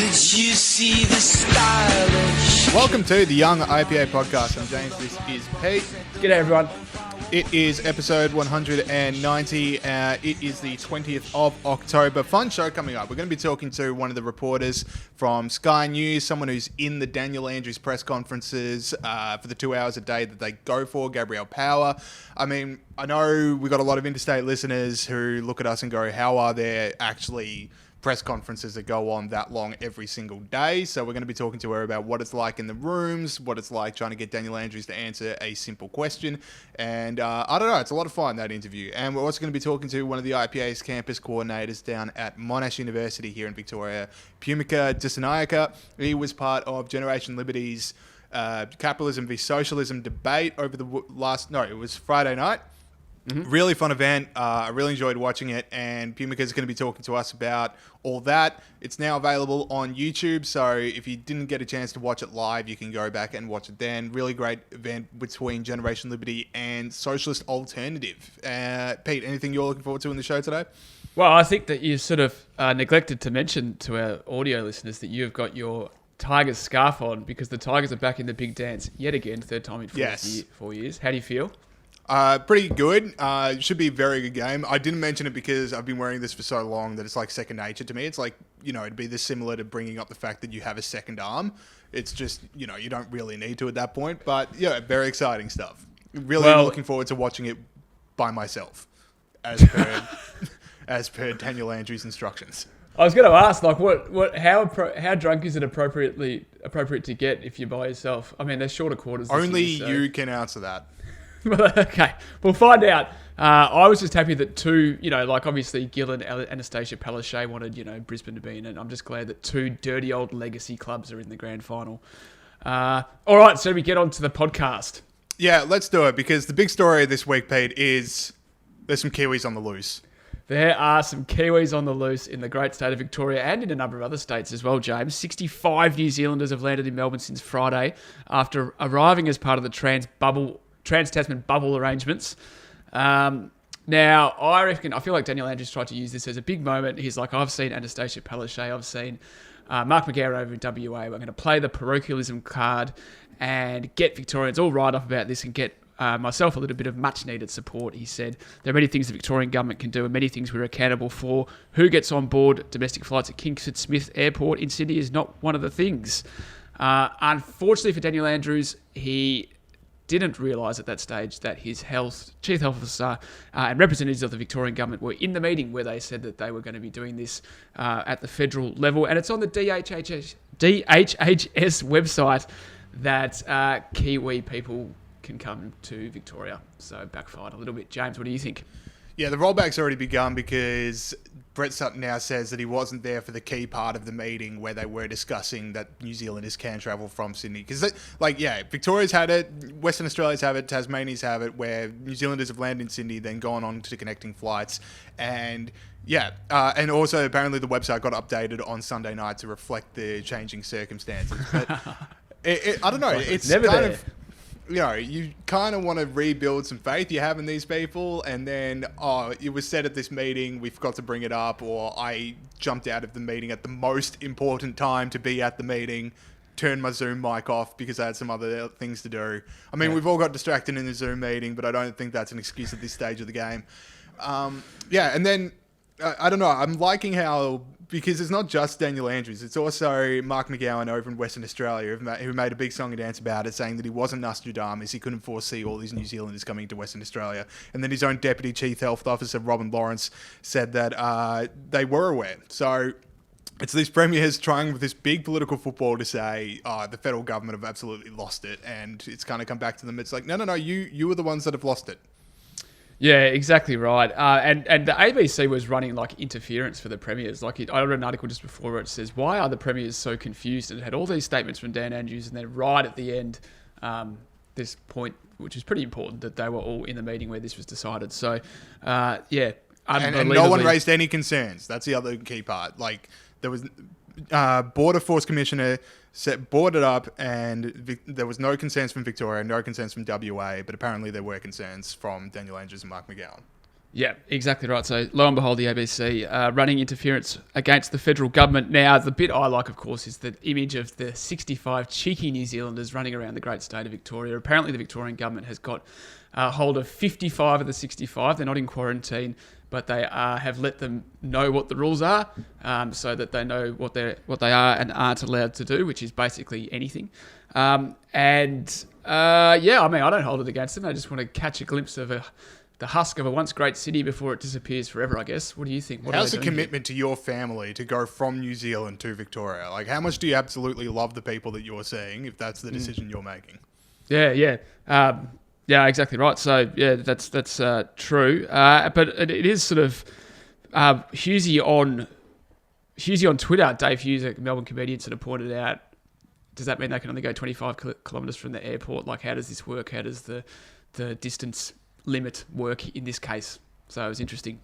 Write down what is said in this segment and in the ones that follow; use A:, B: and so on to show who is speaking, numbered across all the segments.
A: you see the stylish?
B: Welcome to the Young IPA podcast. I'm James. This is Pete.
C: G'day, everyone.
B: It is episode 190. It is the 20th of October. Fun show coming up. We're going to be talking to one of the reporters from Sky News, someone who's in the Daniel Andrews press conferences for the 2 hours a day that they go for, Gabriella Power. I mean, I know we've got a lot of interstate listeners who look at us and go, how are there actually press conferences that go on that long every single day? So we're going to be talking to her about what it's like in the rooms, what it's like trying to get Daniel Andrews to answer a simple question. And I don't know, it's a lot of fun, that interview. And we're also going to be talking to one of the IPA's campus coordinators down at Monash University here in Victoria, Peumike Dissanayake. He was part of Generation Liberty's capitalism v socialism debate over the it was Friday night. Mm-hmm. Really fun event. I really enjoyed watching it, and Peumike is going to be talking to us about all that. It's now available on YouTube, so if you didn't get a chance to watch it live, you can go back and watch it then. Really great event between Generation Liberty and Socialist Alternative. Pete, anything you're looking forward to in the show today?
C: Well, I think that you sort of neglected to mention to our audio listeners that you've got your Tigers scarf on because the Tigers are back in the big dance yet again, third time in 4 years. How do you feel?
B: Pretty good. It should be a very good game. I didn't mention it because I've been wearing this for so long that it's like second nature to me. It's like, it'd be this similar to bringing up the fact that you have a second arm. It's just, you don't really need to at that point. But yeah, very exciting stuff. Really looking forward to watching it by myself, as per Daniel Andrews' instructions.
C: I was going to ask, like, how drunk is it appropriate to get if you're by yourself? I mean, there's shorter quarters.
B: Only you can answer that.
C: Okay, we'll find out. I was just happy that two, obviously Gil and Anastasia Palaszczuk wanted, Brisbane to be in it. I'm just glad that two dirty old legacy clubs are in the grand final. All right, so we get on to the podcast.
B: Yeah, let's do it, because the big story this week, Pete, is there's some Kiwis on the loose.
C: There are some Kiwis on the loose in the great state of Victoria and in a number of other states as well, James. 65 New Zealanders have landed in Melbourne since Friday after arriving as part of the Trans-Tasman bubble arrangements. Now, I feel like Daniel Andrews tried to use this as a big moment. He's like, I've seen Anastasia Palaszczuk, I've seen Mark McGowan over in WA. We're going to play the parochialism card and get Victorians all right up about this and get myself a little bit of much-needed support, he said. There are many things the Victorian government can do and many things we're accountable for. Who gets on board domestic flights at Kingsford Smith Airport in Sydney is not one of the things. Unfortunately for Daniel Andrews, he didn't realise at that stage that his chief health officer and representatives of the Victorian government were in the meeting where they said that they were going to be doing this at the federal level. And it's on the DHHS website that Kiwi people can come to Victoria. So backfired a little bit. James, what do you think?
B: Yeah, the rollback's already begun because Brett Sutton now says that he wasn't there for the key part of the meeting where they were discussing that New Zealanders can travel from Sydney. Because, Victoria's had it, Western Australia's have it, Tasmania's have it, where New Zealanders have landed in Sydney, then gone on to connecting flights. And, and also apparently the website got updated on Sunday night to reflect the changing circumstances. But I don't know, it's
C: never
B: kind
C: there.
B: of... you kind of want to rebuild some faith you have in these people, and then, it was said at this meeting, we forgot to bring it up, or I jumped out of the meeting at the most important time to be at the meeting, turned my Zoom mic off because I had some other things to do. I mean, we've all got distracted in the Zoom meeting, but I don't think that's an excuse at this stage of the game. And then, I don't know, I'm liking how... Because it's not just Daniel Andrews, it's also Mark McGowan over in Western Australia who made a big song and dance about it, saying that he wasn't Nostradamus, he couldn't foresee all these New Zealanders coming to Western Australia. And then his own Deputy Chief Health Officer, Robin Lawrence, said that they were aware. So it's these premiers trying with this big political football to say, the federal government have absolutely lost it. And it's kind of come back to them. It's like, no, you were the ones that have lost it.
C: Yeah, exactly right. And the ABC was running like interference for the premiers. I read an article just before where it says, why are the premiers so confused? And it had all these statements from Dan Andrews, and then right at the end, this point, which is pretty important, that they were all in the meeting where this was decided. So,
B: and no one raised any concerns. That's the other key part. Like, there was Border Force Commissioner brought it up, and there was no concerns from Victoria, no concerns from WA, but apparently there were concerns from Daniel Andrews and Mark McGowan.
C: Yeah, exactly right. So lo and behold, the ABC running interference against the federal government. Now, the bit I like, of course, is the image of the 65 cheeky New Zealanders running around the great state of Victoria. Apparently, the Victorian government has got hold of 55 of the 65. They're not in quarantine, but they have let them know what the rules are, so that they know what they are and aren't allowed to do, which is basically anything. I mean, I don't hold it against them. I just want to catch a glimpse of the husk of a once great city before it disappears forever, I guess. What do you think?
B: How's the commitment to your family to go from New Zealand to Victoria? Like, how much do you absolutely love the people that you're seeing if that's the decision you're making?
C: Yeah. Yeah, exactly right. So, yeah, that's true. But it is sort of Hughesy on Twitter, Dave Hughes, a Melbourne comedian, sort of pointed out, does that mean they can only go 25 kilometres from the airport? Like, how does this work? How does the distance limit work in this case? So it was interesting.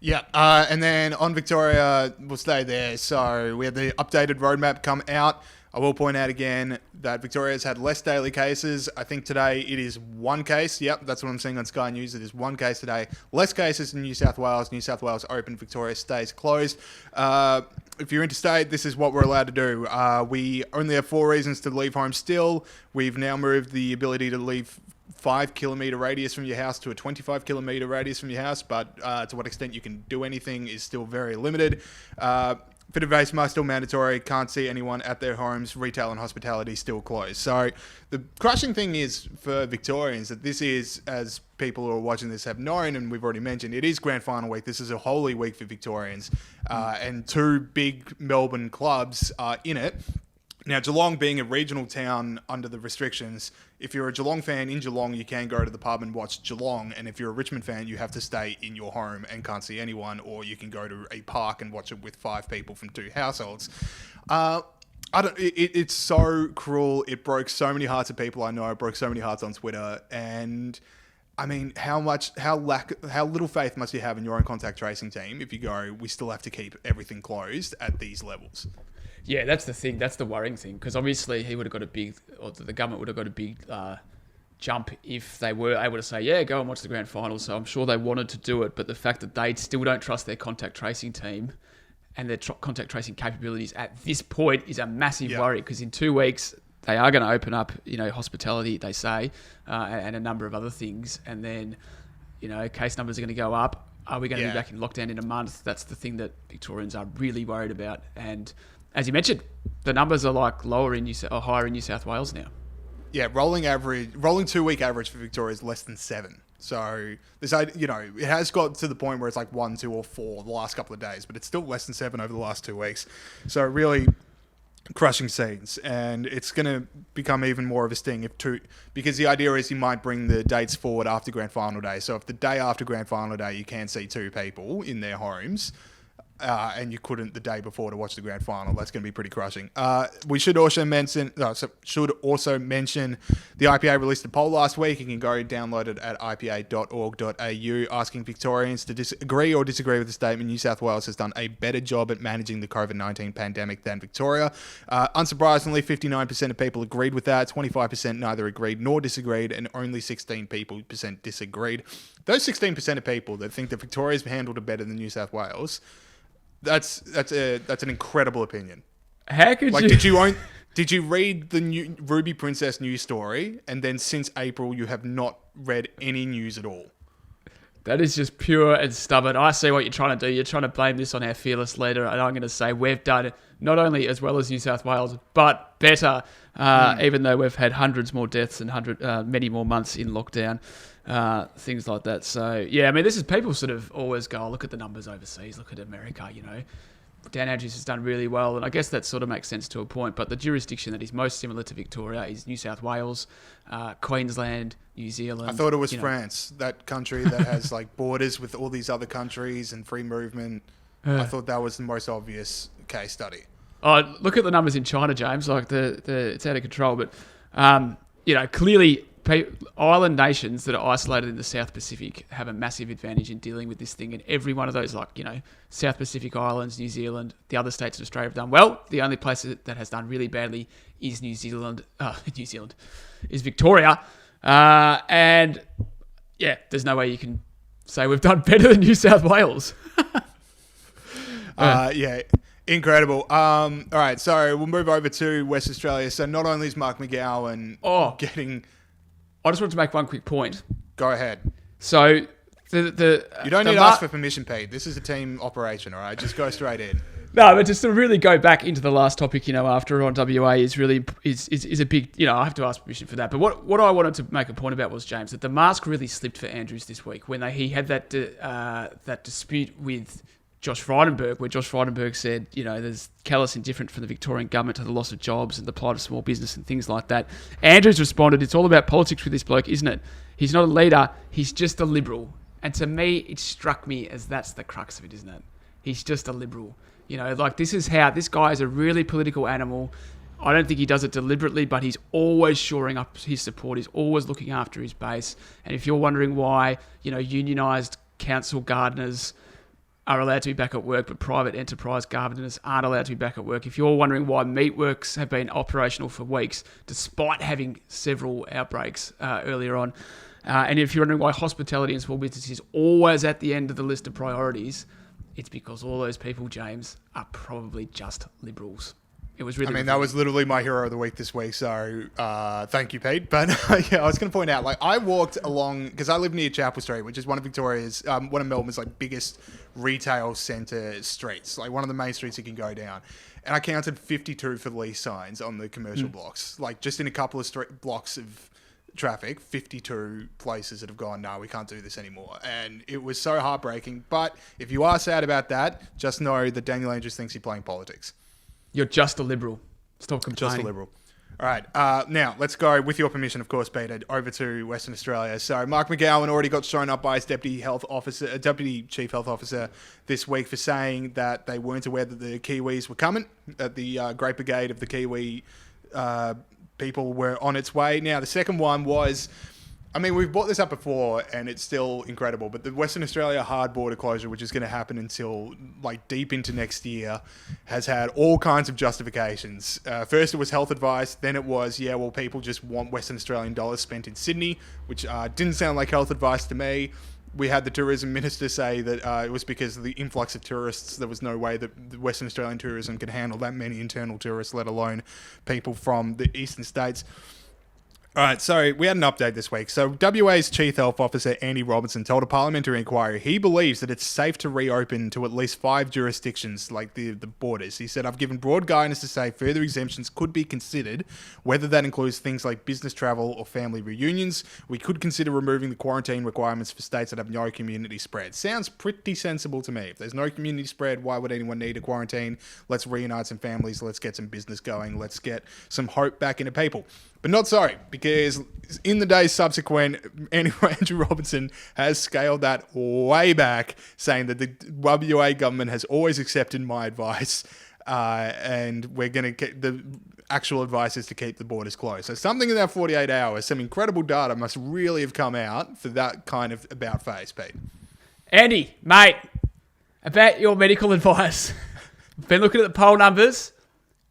B: Yeah, and then on Victoria, we'll stay there. So we had the updated roadmap come out. I will point out again that Victoria's had less daily cases. I think today it is one case. Yep, that's what I'm seeing on Sky News. It is one case today. Less cases in New South Wales. New South Wales open, Victoria stays closed. If you're interstate, this is what we're allowed to do. We only have 4 reasons to leave home still. We've now moved the ability to leave 5 kilometre radius from your house to a 25 kilometre radius from your house, but to what extent you can do anything is still very limited. Fit of face mask still mandatory. Can't see anyone at their homes. Retail and hospitality still closed. So the crushing thing is for Victorians that this is, as people who are watching this have known, and we've already mentioned, it is grand final week. This is a holy week for Victorians, and 2 big Melbourne clubs are in it. Now, Geelong being a regional town under the restrictions, if you're a Geelong fan in Geelong, you can go to the pub and watch Geelong. And if you're a Richmond fan, you have to stay in your home and can't see anyone, or you can go to a park and watch it with 5 people from 2 households. It's so cruel. It broke so many hearts of people I know. It broke so many hearts on Twitter. And I mean, how little faith must you have in your own contact tracing team if you go, we still have to keep everything closed at these levels?
C: Yeah, that's the thing. That's the worrying thing, because obviously the government would have got a big jump if they were able to say, yeah, go and watch the grand final. So I'm sure they wanted to do it, but the fact that they still don't trust their contact tracing team and their contact tracing capabilities at this point is a massive worry, because in 2 weeks they are going to open up, hospitality, they say, and a number of other things, and then, case numbers are going to go up. Are we going to be back in lockdown in a month? That's the thing that Victorians are really worried about. And as you mentioned, the numbers are like higher in New South Wales now.
B: Yeah, rolling 2-week average for Victoria is less than 7. So this, it has got to the point where it's like 1, 2, or 4 the last couple of days, but it's still less than 7 over the last 2 weeks. So really crushing scenes, and it's going to become even more of a sting because the idea is you might bring the dates forward after grand final day. So if the day after grand final day you can see 2 people in their homes, and you couldn't the day before to watch the grand final, that's going to be pretty crushing. We should also mention the IPA released a poll last week. You can go download it at ipa.org.au, asking Victorians to agree or disagree with the statement. New South Wales has done a better job at managing the COVID-19 pandemic than Victoria. Unsurprisingly, 59% of people agreed with that, 25% neither agreed nor disagreed, and only 16% disagreed. Those 16% of people that think that Victoria's handled it better than New South Wales, that's an incredible opinion.
C: How could you?
B: Did you read the new Ruby Princess news story, and then since April you have not read any news at all?
C: That is just pure and stubborn. I see what you're trying to do. You're trying to blame this on our fearless leader, and I'm going to say we've done it not only as well as New South Wales, but better. Even though we've had hundreds more deaths and many more months in lockdown. Things like that. So, yeah, I mean, this is people sort of always go, look at the numbers overseas, look at America, Dan Andrews has done really well, and I guess that sort of makes sense to a point, but the jurisdiction that is most similar to Victoria is New South Wales, Queensland, New Zealand.
B: I thought it was France, that country that has like borders with all these other countries and free movement. I thought that was the most obvious case study.
C: Oh, look at the numbers in China, James. Like it's out of control, but clearly island nations that are isolated in the South Pacific have a massive advantage in dealing with this thing, and every one of those, South Pacific Islands, New Zealand, the other states in Australia have done well. The only place that has done really badly is New Zealand is Victoria, and yeah, there's no way you can say we've done better than New South Wales.
B: Yeah, incredible. All right, so we'll move over to West Australia. So not only is Mark McGowan getting...
C: I just wanted to make one quick point.
B: Go ahead.
C: So
B: You don't need to ask for permission, Pete. This is a team operation, all right? Just go straight in.
C: No, but just to really go back into the last topic, after on WA is really is a big, I have to ask permission for that. But what I wanted to make a point about was, James, that the mask really slipped for Andrews this week when he had that dispute with Josh Frydenberg, where Josh Frydenberg said, there's callous indifference from the Victorian government to the loss of jobs and the plight of small business and things like that. Andrews responded, it's all about politics with this bloke, isn't it? He's not a leader, he's just a liberal. And to me, it struck me as that's the crux of it, isn't it? He's just a liberal. This guy is a really political animal. I don't think he does it deliberately, but he's always shoring up his support. He's always looking after his base. And if you're wondering why, unionised council gardeners are allowed to be back at work, but private enterprise gardeners aren't allowed to be back at work, if you're wondering why meatworks have been operational for weeks, despite having several outbreaks earlier on, and if you're wondering why hospitality and small business is always at the end of the list of priorities, it's because all those people, James, are probably just liberals. It was really...
B: that was literally my hero of the week this week, so thank you, Pete. But I was going to point out, I walked along, because I live near Chapel Street, which is one of Melbourne's biggest retail centre streets, one of the main streets you can go down. And I counted 52 for lease signs on the commercial blocks, just in a couple of blocks of traffic, 52 places that have gone, no, we can't do this anymore. And it was so heartbreaking. But if you are sad about that, just know that Daniel Andrews thinks you're playing politics.
C: You're just a liberal. Stop complaining.
B: Just a liberal. All right. Now, let's go, with your permission, of course, Peter, over to Western Australia. So Mark McGowan already got shown up by his Deputy Chief Health Officer this week for saying that they weren't aware that the Kiwis were coming, that the Great Brigade of the Kiwi people were on its way. Now, the second one was... we've brought this up before and it's still incredible, but the Western Australia hard border closure, which is going to happen until deep into next year, has had all kinds of justifications. First it was health advice, then it was, people just want Western Australian dollars spent in Sydney, which didn't sound like health advice to me. We had the tourism minister say that it was because of the influx of tourists. There was no way that Western Australian tourism could handle that many internal tourists, let alone people from the eastern states. All right, so we had an update this week. So WA's Chief Health Officer, Andy Robertson, told a Parliamentary Inquiry he believes that it's safe to reopen to at least 5 jurisdictions, like the borders. He said, I've given broad guidance to say further exemptions could be considered, whether that includes things like business travel or family reunions. We could consider removing the quarantine requirements for states that have no community spread. Sounds pretty sensible to me. If there's no community spread, why would anyone need a quarantine? Let's reunite some families. Let's get some business going. Let's get some hope back into people. But not so, because in the days subsequent, Andrew Robertson has scaled that way back, saying that the WA government has always accepted my advice, and we're going to get the actual advice is to keep the borders closed. So something in that 48 hours, some incredible data must really have come out for that kind of about face, Pete.
C: Andy, mate, about your medical advice. I've been looking at the poll numbers.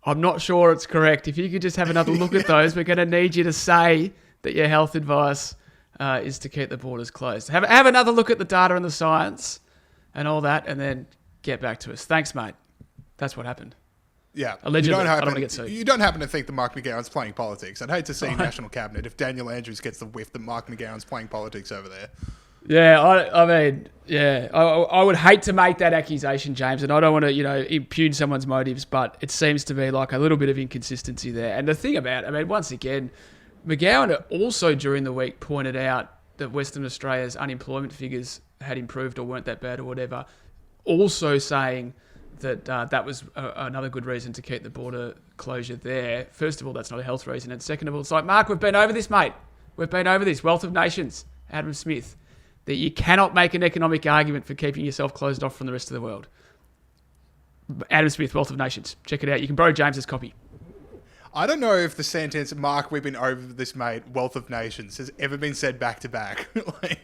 C: I'm not sure it's correct. If you could just have another look at those, we're going to need you to say that your health advice is to keep the borders closed. Have another look at the data and the science and all that, and then get back to us. Thanks, mate. That's what happened.
B: Yeah.
C: Allegedly. I don't want to get sued.
B: You don't happen to think that Mark McGowan's playing politics. I'd hate to see National Cabinet if Daniel Andrews gets the whiff that Mark McGowan's playing politics over there.
C: Yeah, I would hate to make that accusation, James, and I don't want to, impugn someone's motives, but it seems to be like a little bit of inconsistency there. And the thing about, once again, McGowan also during the week pointed out that Western Australia's unemployment figures had improved or weren't that bad or whatever, also saying that that was another good reason to keep the border closure there. First of all, that's not a health reason, and second of all, it's like, Mark, we've been over this, mate. We've been over this. Wealth of Nations, Adam Smith. That you cannot make an economic argument for keeping yourself closed off from the rest of the world. Adam Smith, Wealth of Nations. Check it out. You can borrow James's copy.
B: I don't know if the sentence, Mark, we've been over this, mate, Wealth of Nations, has ever been said back to back. The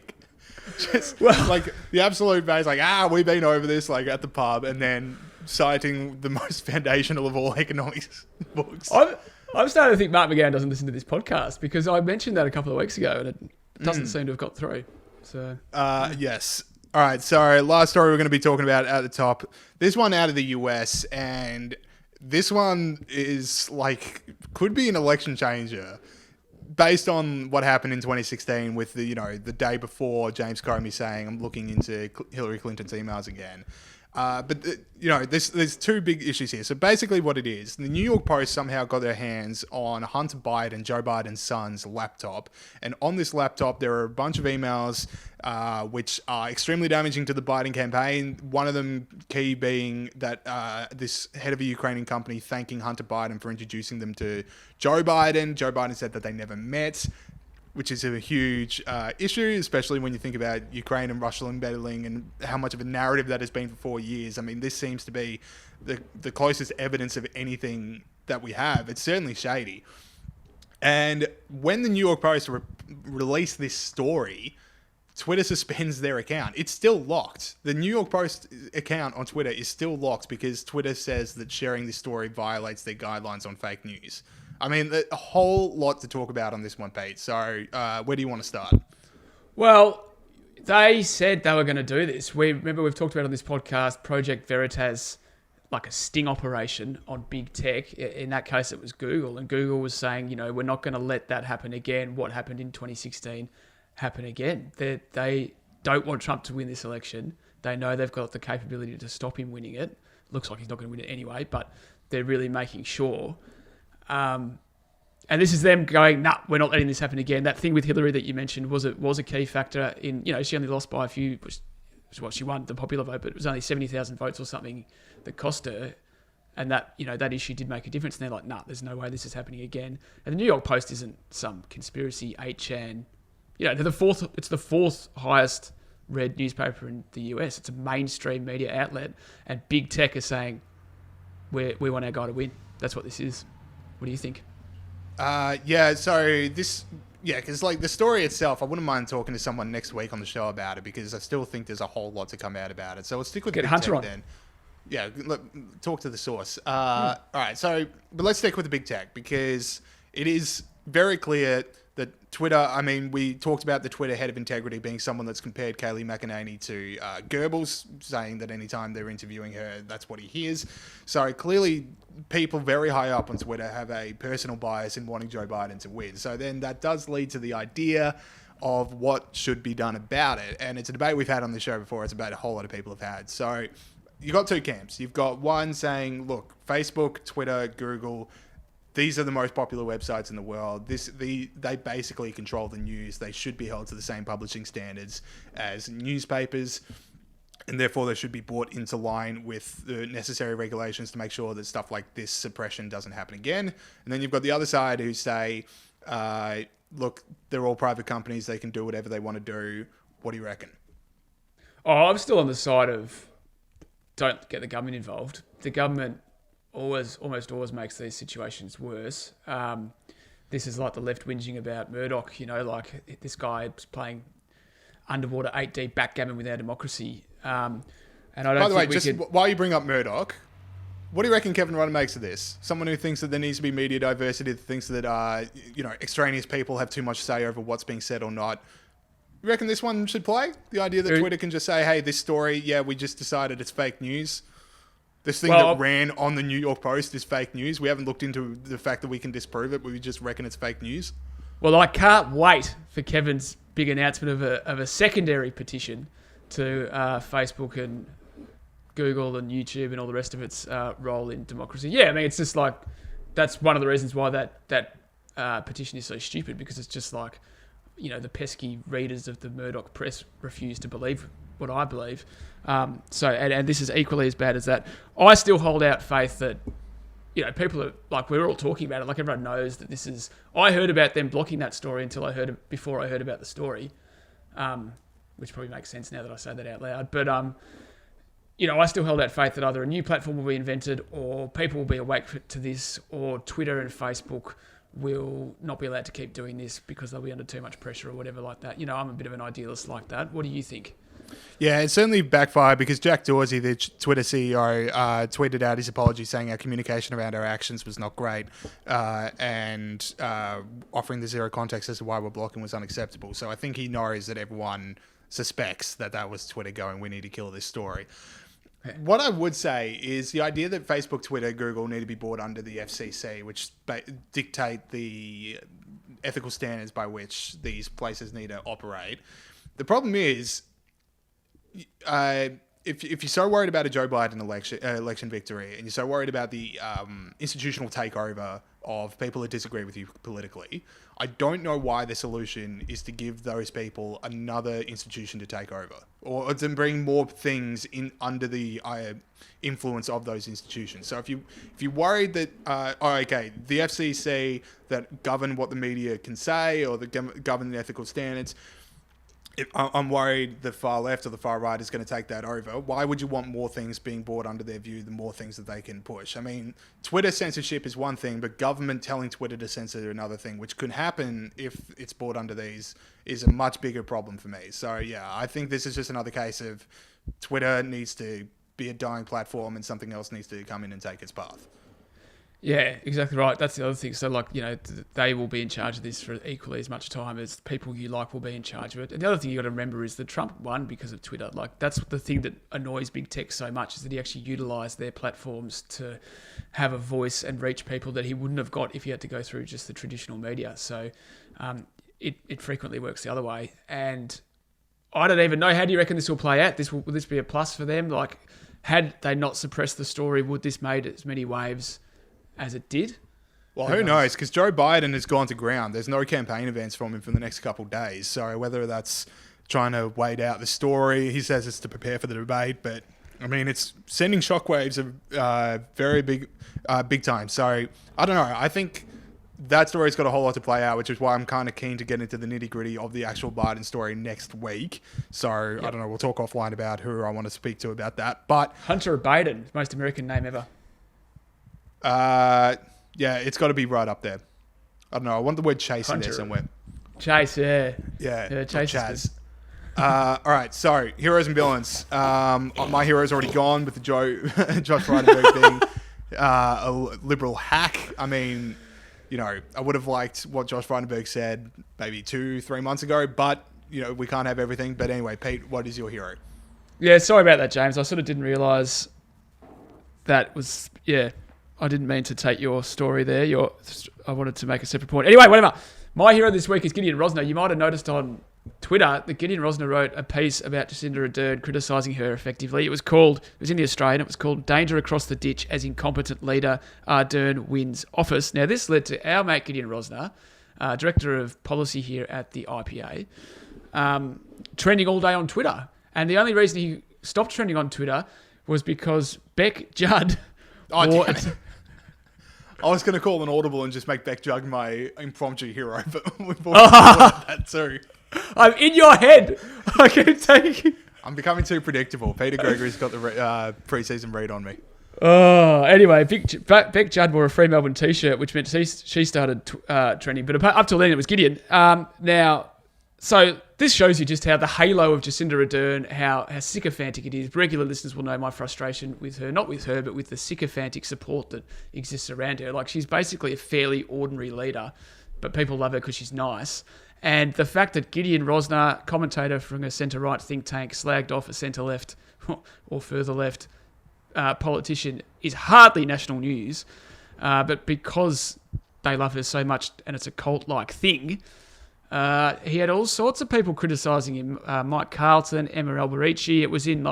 B: absolute base, we've been over this, at the pub, and then citing the most foundational of all economics books.
C: I'm starting to think Mark McGowan doesn't listen to this podcast because I mentioned that a couple of weeks ago and it doesn't seem to have got through. So
B: Yes. All right. So last story we're going to be talking about at the top. This one out of the US, and this one is could be an election changer, based on what happened in 2016 with the the day before James Comey saying I'm looking into Hillary Clinton's emails again. But there's two big issues here. So basically what it is, the New York Post somehow got their hands on Hunter Biden, Joe Biden's son's laptop. And on this laptop, there are a bunch of emails which are extremely damaging to the Biden campaign. One of them key being that this head of a Ukrainian company thanking Hunter Biden for introducing them to Joe Biden. Joe Biden said that they never met, which is a huge issue, especially when you think about Ukraine and Russia embeddling and how much of a narrative that has been for 4 years. I mean, this seems to be the closest evidence of anything that we have. It's certainly shady. And when the New York Post released this story, Twitter suspends their account. It's still locked. The New York Post account on Twitter is still locked because Twitter says that sharing this story violates their guidelines on fake news. I mean, a whole lot to talk about on this one, Pete. So where do you want to start?
C: Well, they said they were going to do this. Remember we've talked about on this podcast, Project Veritas, like a sting operation on big tech. In that case, it was Google. And Google was saying, we're not going to let that happen again. What happened in 2016 happen again. They don't want Trump to win this election. They know they've got the capability to stop him winning it. Looks like he's not going to win it anyway, but they're really making sure. And this is them going, nah, we're not letting this happen again. That thing with Hillary that you mentioned was a key factor in, she only lost by a few, which is what she won, the popular vote, but it was only 70,000 votes or something that cost her. And that, that issue did make a difference. And they're like, nah, there's no way this is happening again. And the New York Post isn't some conspiracy 8chan. They're it's the fourth highest read newspaper in the US. It's a mainstream media outlet. And big tech is saying, we want our guy to win. That's what this is. What do you think?
B: Because the story itself, I wouldn't mind talking to someone next week on the show about it because I still think there's a whole lot to come out about it. So we'll stick with
C: Get
B: Big
C: Hunter
B: Tech
C: on.
B: then. Yeah, talk to the source. All right, but let's stick with the big tech because it is very clear that Twitter, we talked about the Twitter head of integrity being someone that's compared Kayleigh McEnany to Goebbels, saying that anytime they're interviewing her, that's what he hears. So clearly people very high up on Twitter have a personal bias in wanting Joe Biden to win. So then that does lead to the idea of what should be done about it. And it's a debate we've had on the show before. It's a debate a whole lot of people have had. So you've got two camps. You've got one saying, look, Facebook, Twitter, Google, these are the most popular websites in the world. They basically control the news. They should be held to the same publishing standards as newspapers, and therefore they should be brought into line with the necessary regulations to make sure that stuff like this suppression doesn't happen again. And then you've got the other side who say, look, they're all private companies. They can do whatever they want to do. What do you reckon?
C: Oh, I'm still on the side of don't get the government involved. The government almost always makes these situations worse. This is like the left whinging about Murdoch, like this guy is playing underwater 8D backgammon with our democracy. And I don't
B: By the way,
C: think
B: while you bring up Murdoch, what do you reckon Kevin Rudd makes of this? Someone who thinks that there needs to be media diversity, thinks that extraneous people have too much say over what's being said or not. You reckon this one should play? The idea that Twitter can just say, hey, this story, we just decided it's fake news. This thing that ran on the New York Post is fake news. We haven't looked into the fact that we can disprove it, but we just reckon it's fake news.
C: Well, I can't wait for Kevin's big announcement of a secondary petition to Facebook and Google and YouTube and all the rest of its role in democracy. Yeah, it's just like, that's one of the reasons why that petition is so stupid, because it's just like, the pesky readers of the Murdoch press refuse to believe what I believe. And this is equally as bad as that. I still hold out faith that, people are like, we're all talking about it. Like everyone knows that this is, I heard about them blocking that story before I heard about the story, which probably makes sense now that I say that out loud. But, I still held out faith that either a new platform will be invented or people will be awake to this, or Twitter and Facebook will not be allowed to keep doing this because they'll be under too much pressure or whatever like that. I'm a bit of an idealist like that. What do you think?
B: Yeah, it certainly backfired because Jack Dorsey, the Twitter CEO, tweeted out his apology saying our communication around our actions was not great and offering the zero context as to why we're blocking was unacceptable. So I think he knows that everyone suspects that was Twitter going, we need to kill this story. What I would say is the idea that Facebook, Twitter, Google need to be brought under the FCC, which dictate the ethical standards by which these places need to operate. The problem is, if you're so worried about a Joe Biden election victory, and you're so worried about the institutional takeover of people that disagree with you politically, I don't know why the solution is to give those people another institution to take over, or to bring more things in under the influence of those institutions. So if you're worried that the FCC that govern what the media can say or that govern the ethical standards, I'm worried the far left or the far right is going to take that over. Why would you want more things being brought under their view than more things that they can push? I mean, Twitter censorship is one thing, but government telling Twitter to censor another thing, which could happen if it's brought under these, is a much bigger problem for me. So yeah, I think this is just another case of Twitter needs to be a dying platform and something else needs to come in and take its path.
C: Yeah, exactly right. That's the other thing. So, they will be in charge of this for equally as much time as people you like will be in charge of it. And the other thing you got to remember is that Trump won because of Twitter. That's the thing that annoys big tech so much, is that he actually utilised their platforms to have a voice and reach people that he wouldn't have got if he had to go through just the traditional media. So, it frequently works the other way. And I don't even know, how do you reckon this will play out? Will this be a plus for them? Had they not suppressed the story, would this made as many waves as it did?
B: Well, who knows? Because Joe Biden has gone to ground. There's no campaign events from him for the next couple of days. So whether that's trying to wait out the story, he says it's to prepare for the debate. But, I mean, it's sending shockwaves of very big time. So, I don't know. I think that story's got a whole lot to play out, which is why I'm kind of keen to get into the nitty-gritty of the actual Biden story next week. So, yep. I don't know. We'll talk offline about who I want to speak to about that. But
C: Hunter Biden, most American name ever.
B: Yeah, it's got to be right up there. I don't know. I want the word Chase in there somewhere.
C: Chase, yeah.
B: Yeah,
C: Chase.
B: Chaz. All right, so heroes and villains. My hero's already gone with the Josh Frydenberg being a liberal hack. I mean, I would have liked what Josh Frydenberg said maybe 2-3 months ago, but, we can't have everything. But anyway, Pete, what is your hero?
C: Yeah, sorry about that, James. I sort of didn't realise that was, I didn't mean to take your story there. I wanted to make a separate point. Anyway, whatever. My hero this week is Gideon Rozner. You might have noticed on Twitter that Gideon Rozner wrote a piece about Jacinda Ardern criticising her effectively. It was in the Australian, it was called Danger Across the Ditch as Incompetent Leader Ardern Wins Office. Now, this led to our mate Gideon Rozner, Director of Policy here at the IPA, trending all day on Twitter. And the only reason he stopped trending on Twitter was because Beck Judd...
B: I was going to call an audible and just make Beck Jug my impromptu hero, but we've already that too.
C: I'm in your head. I keep taking...
B: I'm becoming too predictable. Peter Gregory's got the pre-season read on me.
C: Anyway, Beck Judd wore a Free Melbourne t-shirt, which meant she started trending. But up till then, it was Gideon. So this shows you just how the halo of Jacinda Ardern, how sycophantic it is. Regular listeners will know my frustration with her, not with her, but with the sycophantic support that exists around her. She's basically a fairly ordinary leader, but people love her because she's nice. And the fact that Gideon Rozner, commentator from a centre-right think tank, slagged off a centre-left or further left politician is hardly national news. But because they love her so much and it's a cult-like thing... he had all sorts of people criticising him. Mike Carlton, Emma Alberici. It was in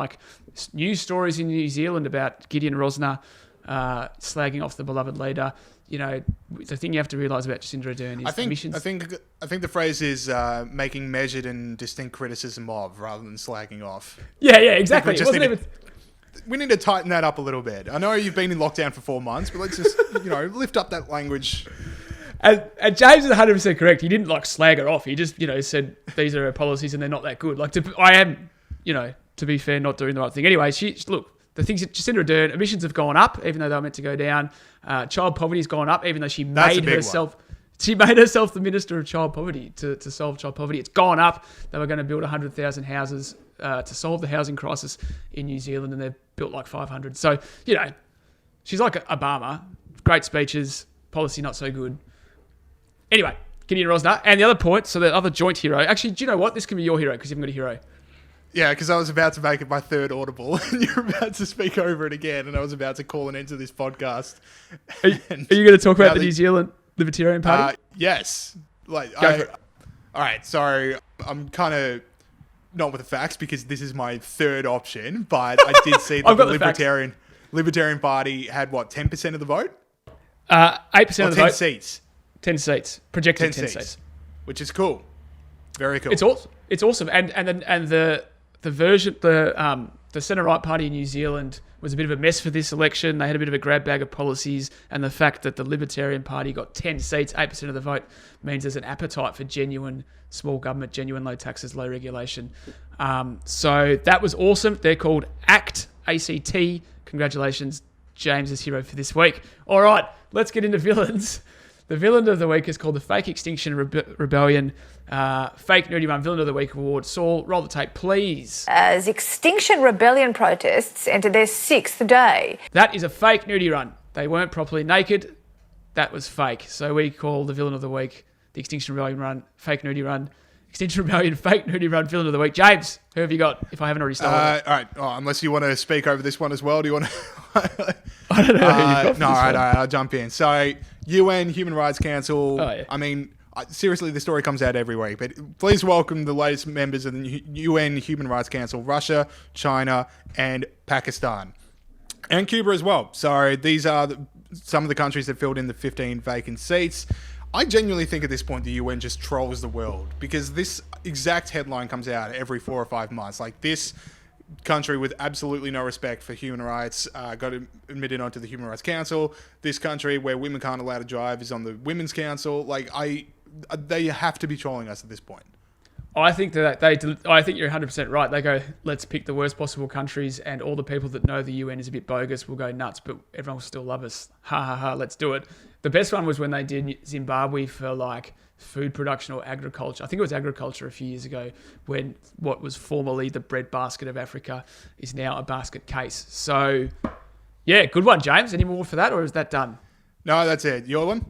C: news stories in New Zealand about Gideon Rozner slagging off the beloved leader. The thing you have to realise about Jacinda Ardern is emissions.
B: I think the phrase is making measured and distinct criticism of, rather than slagging off.
C: Yeah, exactly.
B: We need to tighten that up a little bit. I know you've been in lockdown for 4 months, but let's just lift up that language.
C: And James is 100% correct. He didn't slag her off. He just, said these are her policies and they're not that good. I am, to be fair, not doing the right thing. Anyway, the things that Jacinda Ardern, emissions have gone up, even though they were meant to go down. Child poverty's gone up, even though she made herself the Minister of Child Poverty to solve child poverty. It's gone up. They were going to build 100,000 houses to solve the housing crisis in New Zealand, and they've built 500. So, she's like Obama. Great speeches, policy not so good. Anyway, Gideon Rozner. And the other point, so the other joint hero. Actually, do you know what? This can be your hero because you haven't got a hero.
B: Yeah, because I was about to make it my third audible, and you're about to speak over it again, and I was about to call an end to this podcast.
C: Are you going to talk about the New Zealand Libertarian Party?
B: Yes. Go for it. All right, so I'm kind of not with the facts because this is my third option, but I did see that the Libertarian Party had, 10% of the vote?
C: 8% of the vote.
B: 10 seats.
C: 10 seats. Projected 10 seats.
B: Which is cool. Very cool.
C: It's awesome. And the version, the centre-right party in New Zealand was a bit of a mess for this election. They had a bit of a grab bag of policies, and the fact that the Libertarian Party got 10 seats, 8% of the vote, means there's an appetite for genuine small government, genuine low taxes, low regulation. So that was awesome. They're called ACT, A-C-T. Congratulations, James is hero for this week. All right, let's get into villains. The villain of the week is called the Fake Extinction Rebellion. Fake Nudie Run Villain of the Week award. Saul, roll the tape, please.
D: As Extinction Rebellion protests enter their 6th day.
C: That is a fake nudie run. They weren't properly naked. That was fake. So we call the villain of the week the Extinction Rebellion run, fake nudie run. Extinction Rebellion, fake nudie run, villain of the week. James, who have you got, if I haven't already started?
B: All right. Oh, unless you want to speak over this one as well. Do you want to...
C: I don't know who you've got.
B: No, all right, I'll jump in. So, UN, Human Rights Council.
C: Oh, yeah.
B: I mean, seriously, the story comes out every week. But please welcome the latest members of the UN Human Rights Council: Russia, China, and Pakistan, and Cuba as well. So these are some of the countries that filled in the 15 vacant seats. I genuinely think at this point the UN just trolls the world, because this exact headline comes out every 4 or 5 months. Like, this country with absolutely no respect for human rights got admitted onto the Human Rights Council. This country where women can't allow to drive is on the Women's Council. Like, they have to be trolling us at this point.
C: I think I think you're 100% right. They go, let's pick the worst possible countries, and all the people that know the UN is a bit bogus will go nuts, but everyone will still love us. Ha ha ha, let's do it. The best one was when they did Zimbabwe for food production or agriculture. I think it was agriculture a few years ago, when what was formerly the breadbasket of Africa is now a basket case. So, yeah, good one, James. Any more for that, or is that done?
B: No, that's it. Your one?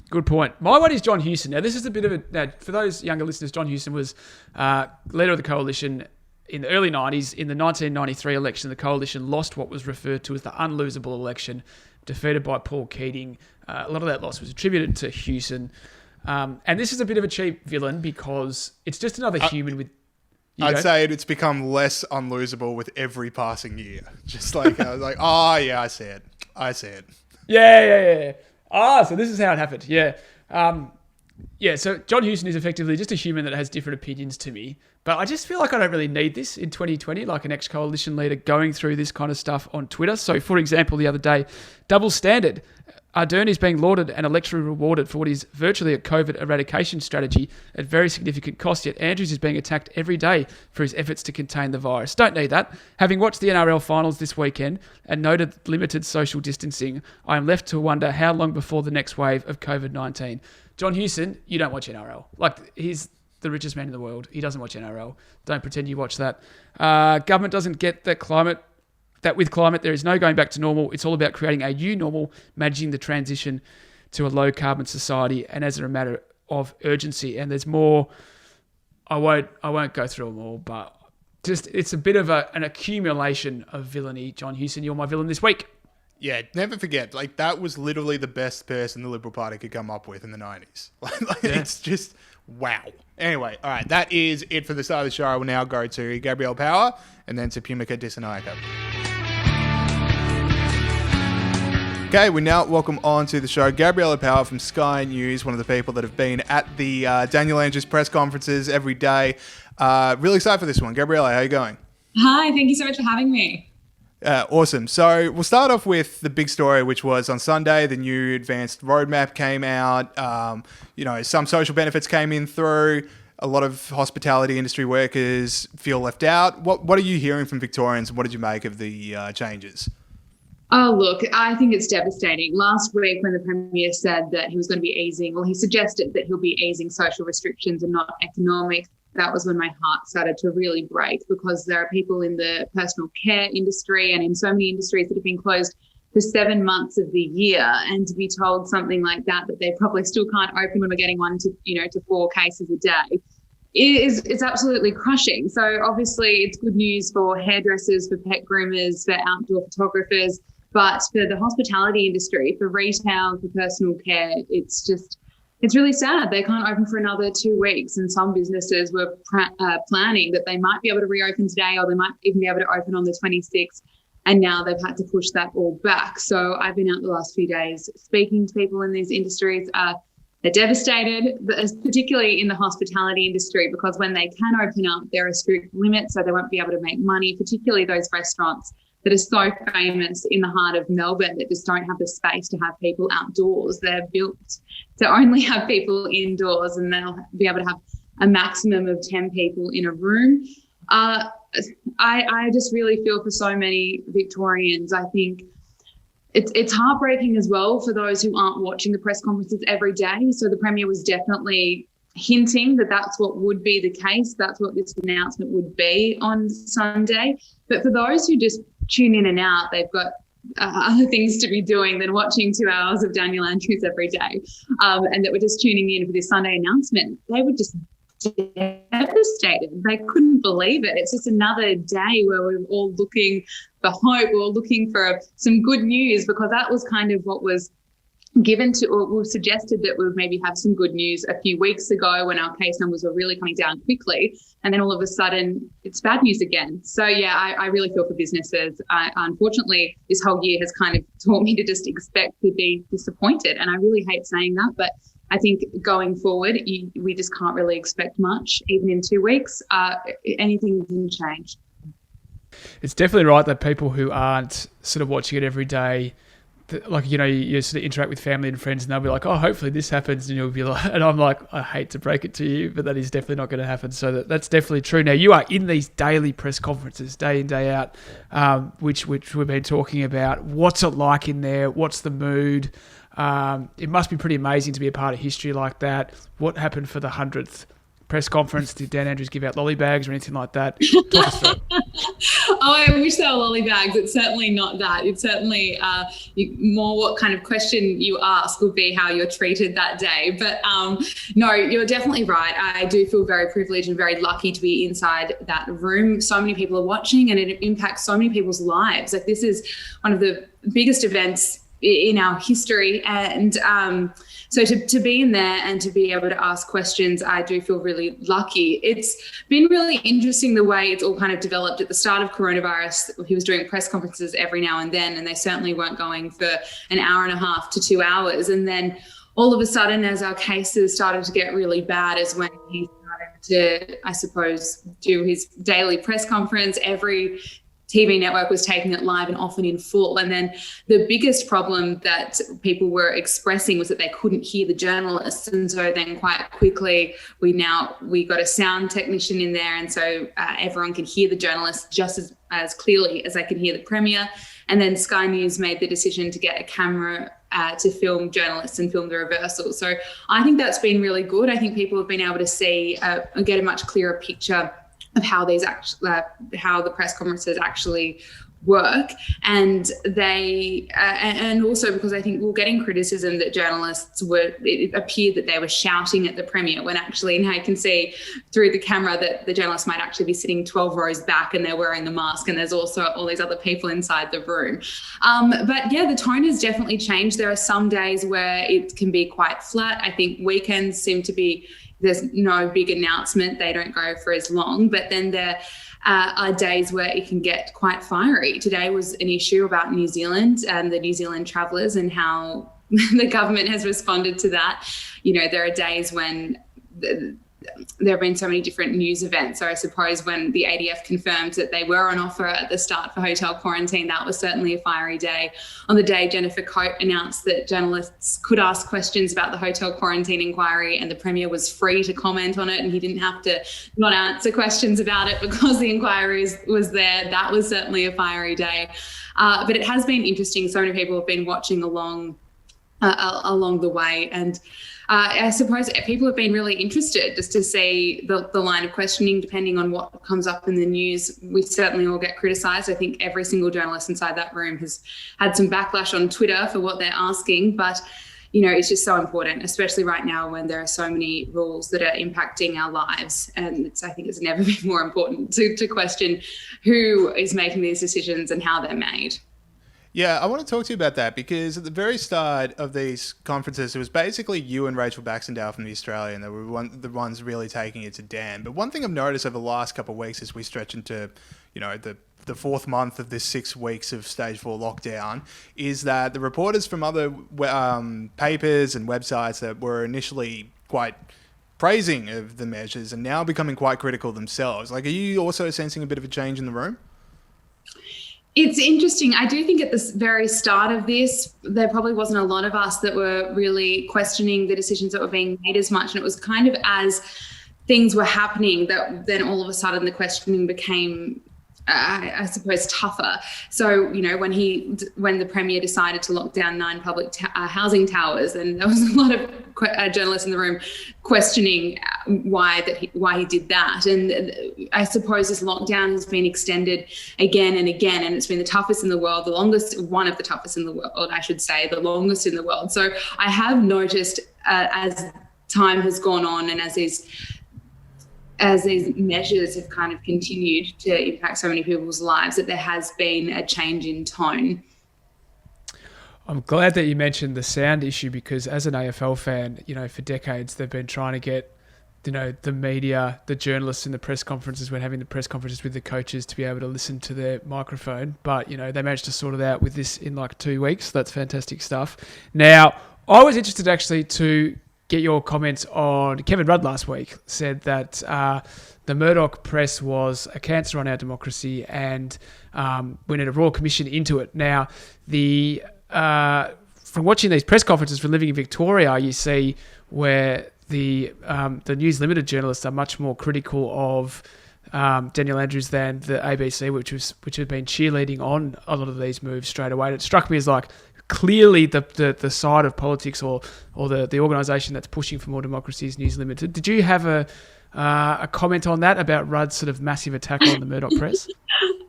C: Good point. My one is John Hewson. Now, this is a bit of a... for those younger listeners, John Hewson was leader of the coalition in the early 90s. In the 1993 election, the coalition lost what was referred to as the unlosable election, defeated by Paul Keating. A lot of that loss was attributed to Hewson. And this is a bit of a cheap villain because it's just another human with...
B: I'd say it's become less unlosable with every passing year. Just like, I was like, oh, yeah, I see it.
C: Yeah. So this is how it happened. Yeah. So John Hewson is effectively just a human that has different opinions to me. But I just feel like I don't really need this in 2020, like an ex-coalition leader going through this kind of stuff on Twitter. So, for example, the other day, double standard. Ardern is being lauded and electorally rewarded for what is virtually a COVID eradication strategy at very significant cost, yet Andrews is being attacked every day for his efforts to contain the virus. Don't need that. Having watched the NRL finals this weekend and noted limited social distancing, I am left to wonder how long before the next wave of COVID-19. John Hewson, you don't watch NRL. He's the richest man in the world. He doesn't watch NRL. Don't pretend you watch that. Government doesn't get that with climate, there is no going back to normal. It's all about creating a new normal, managing the transition to a low-carbon society, and as a matter of urgency. And there's more. I won't go through them all, but just it's a bit of an accumulation of villainy. John Hewson, you're my villain this week.
B: Yeah, never forget, that was literally the best person the Liberal Party could come up with in the 90s. It's just, wow. Anyway, all right, that is it for the start of the show. I will now go to Gabriella Power and then to Peumike Dissanayake. Okay, we now welcome on to the show Gabriella Power from Sky News, one of the people that have been at the Daniel Andrews press conferences every day. Really excited for this one. Gabriella, how are you going?
E: Hi, thank you so much for having me.
B: Awesome. So we'll start off with the big story, which was on Sunday, the new advanced roadmap came out. Some social benefits came in through. A lot of hospitality industry workers feel left out. What are you hearing from Victorians, and what did you make of the changes?
E: Oh, look, I think it's devastating. Last week when the Premier said that he was going to be he suggested that he'll be easing social restrictions and not economic, that was when my heart started to really break, because there are people in the personal care industry and in so many industries that have been closed for 7 months of the year, and to be told something like that they probably still can't open when we're getting 1 to 4 cases a day. it's absolutely crushing. So obviously it's good news for hairdressers, for pet groomers, for outdoor photographers, but for the hospitality industry, for retail, for personal care, it's really sad. They can't open for another 2 weeks, and some businesses were planning that they might be able to reopen today, or they might even be able to open on the 26th, and now they've had to push that all back. So I've been out the last few days speaking to people in these industries. They're devastated, particularly in the hospitality industry, because when they can open up, there are strict limits, so they won't be able to make money, particularly those restaurants that are so famous in the heart of Melbourne that just don't have the space to have people outdoors. They're built to only have people indoors, and they'll be able to have a maximum of 10 people in a room. I just really feel for so many Victorians. I think it's heartbreaking as well for those who aren't watching the press conferences every day. So the Premier was definitely hinting that that's what would be the case. That's what this announcement would be on Sunday. But for those who just tune in and out, they've got other things to be doing than watching 2 hours of Daniel Andrews every day, and that were just tuning in for this Sunday announcement. They were just devastated. They couldn't believe it. It's just another day where we're all looking for hope. We're all looking for some good news, because that was kind of what was given to, or was suggested, that we would maybe have some good news a few weeks ago when our case numbers were really coming down quickly, and then all of a sudden it's bad news again. So yeah, I really feel for businesses. Unfortunately, this whole year has kind of taught me to just expect to be disappointed, and I really hate saying that, but I think going forward, we just can't really expect much. Even in 2 weeks, anything can change.
C: It's definitely right that people who aren't sort of watching it every day, like, you know, you sort of interact with family and friends, and they'll be like, oh, hopefully this happens, and you'll be like, and I'm like, I hate to break it to you, but that is definitely not going to happen. So that's definitely true. Now, you are in these daily press conferences, day in, day out, which we've been talking about. What's it like in there? What's the mood? It must be pretty amazing to be a part of history like that. What happened for the 100th press conference? Did Dan Andrews give out lolly bags or anything like that? Talk us through it.
E: Oh, I wish there were lolly bags. It's certainly not that. It's certainly more what kind of question you ask will be how you're treated that day. But no, you're definitely right. I do feel very privileged and very lucky to be inside that room. So many people are watching, and it impacts so many people's lives. Like, this is one of the biggest events in our history, and so to be in there and to be able to ask questions, I do feel really lucky. It's been really interesting the way it's all kind of developed. At the start of coronavirus, he was doing press conferences every now and then, and they certainly weren't going for an hour and a half to 2 hours. And then all of a sudden, as our cases started to get really bad, is when he started to, I suppose, do his daily press conference. Every TV network was taking it live and often in full. And then the biggest problem that people were expressing was that they couldn't hear the journalists. And so then quite quickly, we got a sound technician in there. And so everyone could hear the journalists just as clearly as they could hear the Premier. And then Sky News made the decision to get a camera to film journalists and film the reversal. So I think that's been really good. I think people have been able to see and get a much clearer picture of how how the press conferences actually work, and they and also because I think we're getting criticism that journalists it appeared that they were shouting at the Premier, when actually now you can see through the camera that the journalists might actually be sitting 12 rows back and they're wearing the mask, and there's also all these other people inside the room. But yeah, the tone has definitely changed. There are some days where it can be quite flat. I think weekends seem to be, there's no big announcement, they don't go for as long, but then there are days where it can get quite fiery. Today was an issue about New Zealand and the New Zealand travellers and how the government has responded to that. You know, there are days when there have been so many different news events. So I suppose when the ADF confirmed that they were on offer at the start for hotel quarantine, that was certainly a fiery day. On the day Jennifer Coate announced that journalists could ask questions about the hotel quarantine inquiry and the Premier was free to comment on it and he didn't have to not answer questions about it because the inquiry was there, that was certainly a fiery day. But it has been interesting. So many people have been watching along the way, and I suppose people have been really interested just to see the line of questioning depending on what comes up in the news. We certainly all get criticised. I think every single journalist inside that room has had some backlash on Twitter for what they're asking. But it's just so important, especially right now when there are so many rules that are impacting our lives. And I think it's never been more important to question who is making these decisions and how they're made.
B: Yeah, I want to talk to you about that because at the very start of these conferences, it was basically you and Rachel Baxendale from The Australian that were the ones really taking it to Dan. But one thing I've noticed over the last couple of weeks as we stretch into, the fourth month of this 6 weeks of stage 4 lockdown is that the reporters from other papers and websites that were initially quite praising of the measures are now becoming quite critical themselves. Like, are you also sensing a bit of a change in the room?
E: It's interesting. I do think at the very start of this, there probably wasn't a lot of us that were really questioning the decisions that were being made as much. And it was kind of as things were happening that then all of a sudden the questioning became, I suppose, tougher. So, when the Premier decided to lock down 9 public housing towers, and there was a lot of journalists in the room questioning why he did that. And I suppose this lockdown has been extended again and again, and it's been the toughest in the world, one of the toughest in the world, I should say, the longest in the world. So I have noticed as time has gone on and as these measures have kind of continued to impact so many people's lives, that there has been a change in tone.
C: I'm glad that you mentioned the sound issue because as an AFL fan, for decades they've been trying to get, the media, the journalists in the press conferences when having the press conferences with the coaches to be able to listen to their microphone. But, they managed to sort it out with this in like 2 weeks. That's fantastic stuff. Now, I was interested actually to get your comments on Kevin Rudd last week said that the Murdoch press was a cancer on our democracy and we need a royal commission into it. Now, from watching these press conferences from living in Victoria, you see where the News Limited journalists are much more critical of Daniel Andrews than the ABC, which have been cheerleading on a lot of these moves straight away. And it struck me as like clearly the side of politics or the organisation that's pushing for more democracy is News Limited. Did you have a comment on that about Rudd's sort of massive attack on the Murdoch press?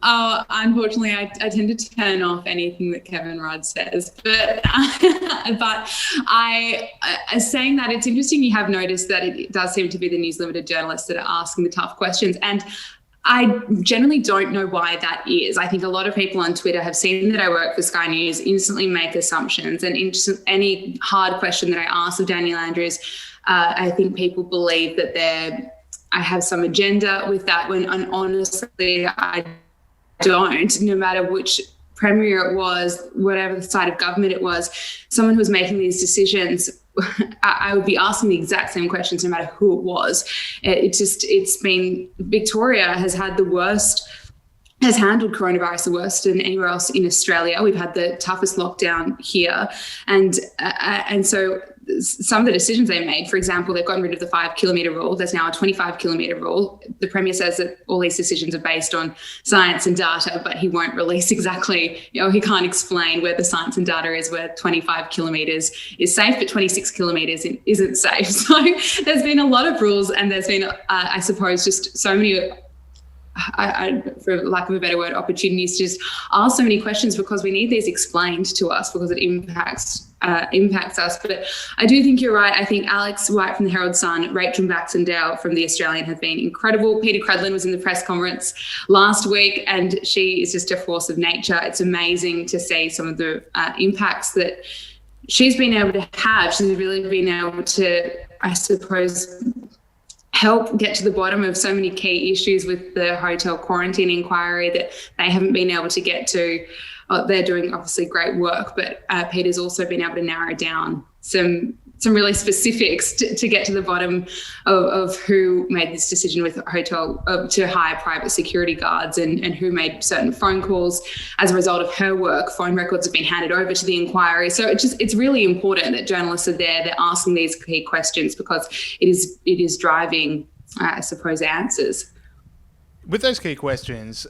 E: Oh, unfortunately, I tend to turn off anything that Kevin Rudd says. But I saying that, it's interesting you have noticed that it does seem to be the News Limited journalists that are asking the tough questions. And I generally don't know why that is. I think a lot of people on Twitter have seen that I work for Sky News, instantly make assumptions, and any hard question that I ask of Daniel Andrews, I think people believe that I have some agenda with that, when honestly I don't. No matter which Premier it was, whatever the side of government it was, someone who was making these decisions, I would be asking the exact same questions no matter who it was. Victoria has had has handled coronavirus the worst than anywhere else in Australia. We've had the toughest lockdown here. And so some of the decisions they made, for example, they've gotten rid of the 5-kilometre rule. There's now a 25-kilometre rule. The Premier says that all these decisions are based on science and data, but he won't release exactly, he can't explain where the science and data is, where 25 kilometres is safe, but 26 kilometres isn't safe. So there's been a lot of rules, and there's been, I suppose, just so many, for lack of a better word, opportunities to just ask so many questions, because we need these explained to us, because it impacts us. But I do think you're right. I think Alex White from the Herald Sun, Rachel Baxendale from The Australian have been incredible. Peter Credlin was in the press conference last week, and she is just a force of nature. It's amazing to see some of the impacts that she's been able to have. She's really been able to, I suppose, help get to the bottom of so many key issues with the hotel quarantine inquiry that they haven't been able to get to. They're doing obviously great work, but Peter's also been able to narrow down some really specifics to get to the bottom of who made this decision with hotel to hire private security guards and who made certain phone calls as a result of her work. Phone records have been handed over to the inquiry. So it's really important that journalists are there. They're asking these key questions, because it is driving, I suppose, answers.
B: With those key questions,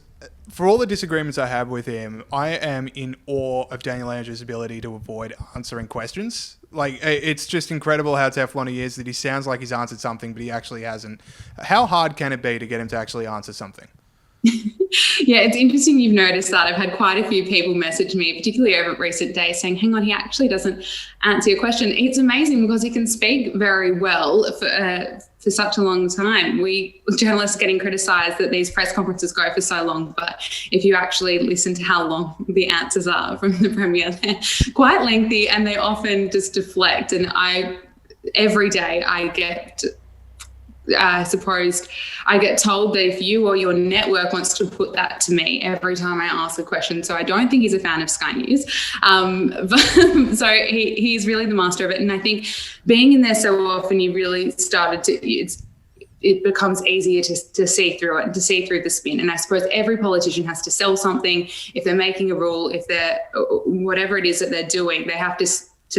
B: for all the disagreements I have with him, I am in awe of Daniel Andrews' ability to avoid answering questions. Like, it's just incredible how Teflon he is, that he sounds like he's answered something, but he actually hasn't. How hard can it be to get him to actually answer something?
E: Yeah, it's interesting you've noticed that. I've had quite a few people message me, particularly over recent days, saying, hang on, he actually doesn't answer your question. It's amazing because he can speak very well for such a long time. We journalists are getting criticised that these press conferences go for so long, but if you actually listen to how long the answers are from the Premier, they're quite lengthy and they often just deflect. And every day I get told that if you or your network wants to put that to me every time I ask a question. So I don't think he's a fan of Sky News. So he's really the master of it. And I think being in there so often, you really started to, it becomes easier to see through it and to see through the spin. And I suppose every politician has to sell something. If they're making a rule, if they're whatever it is that they're doing, they have to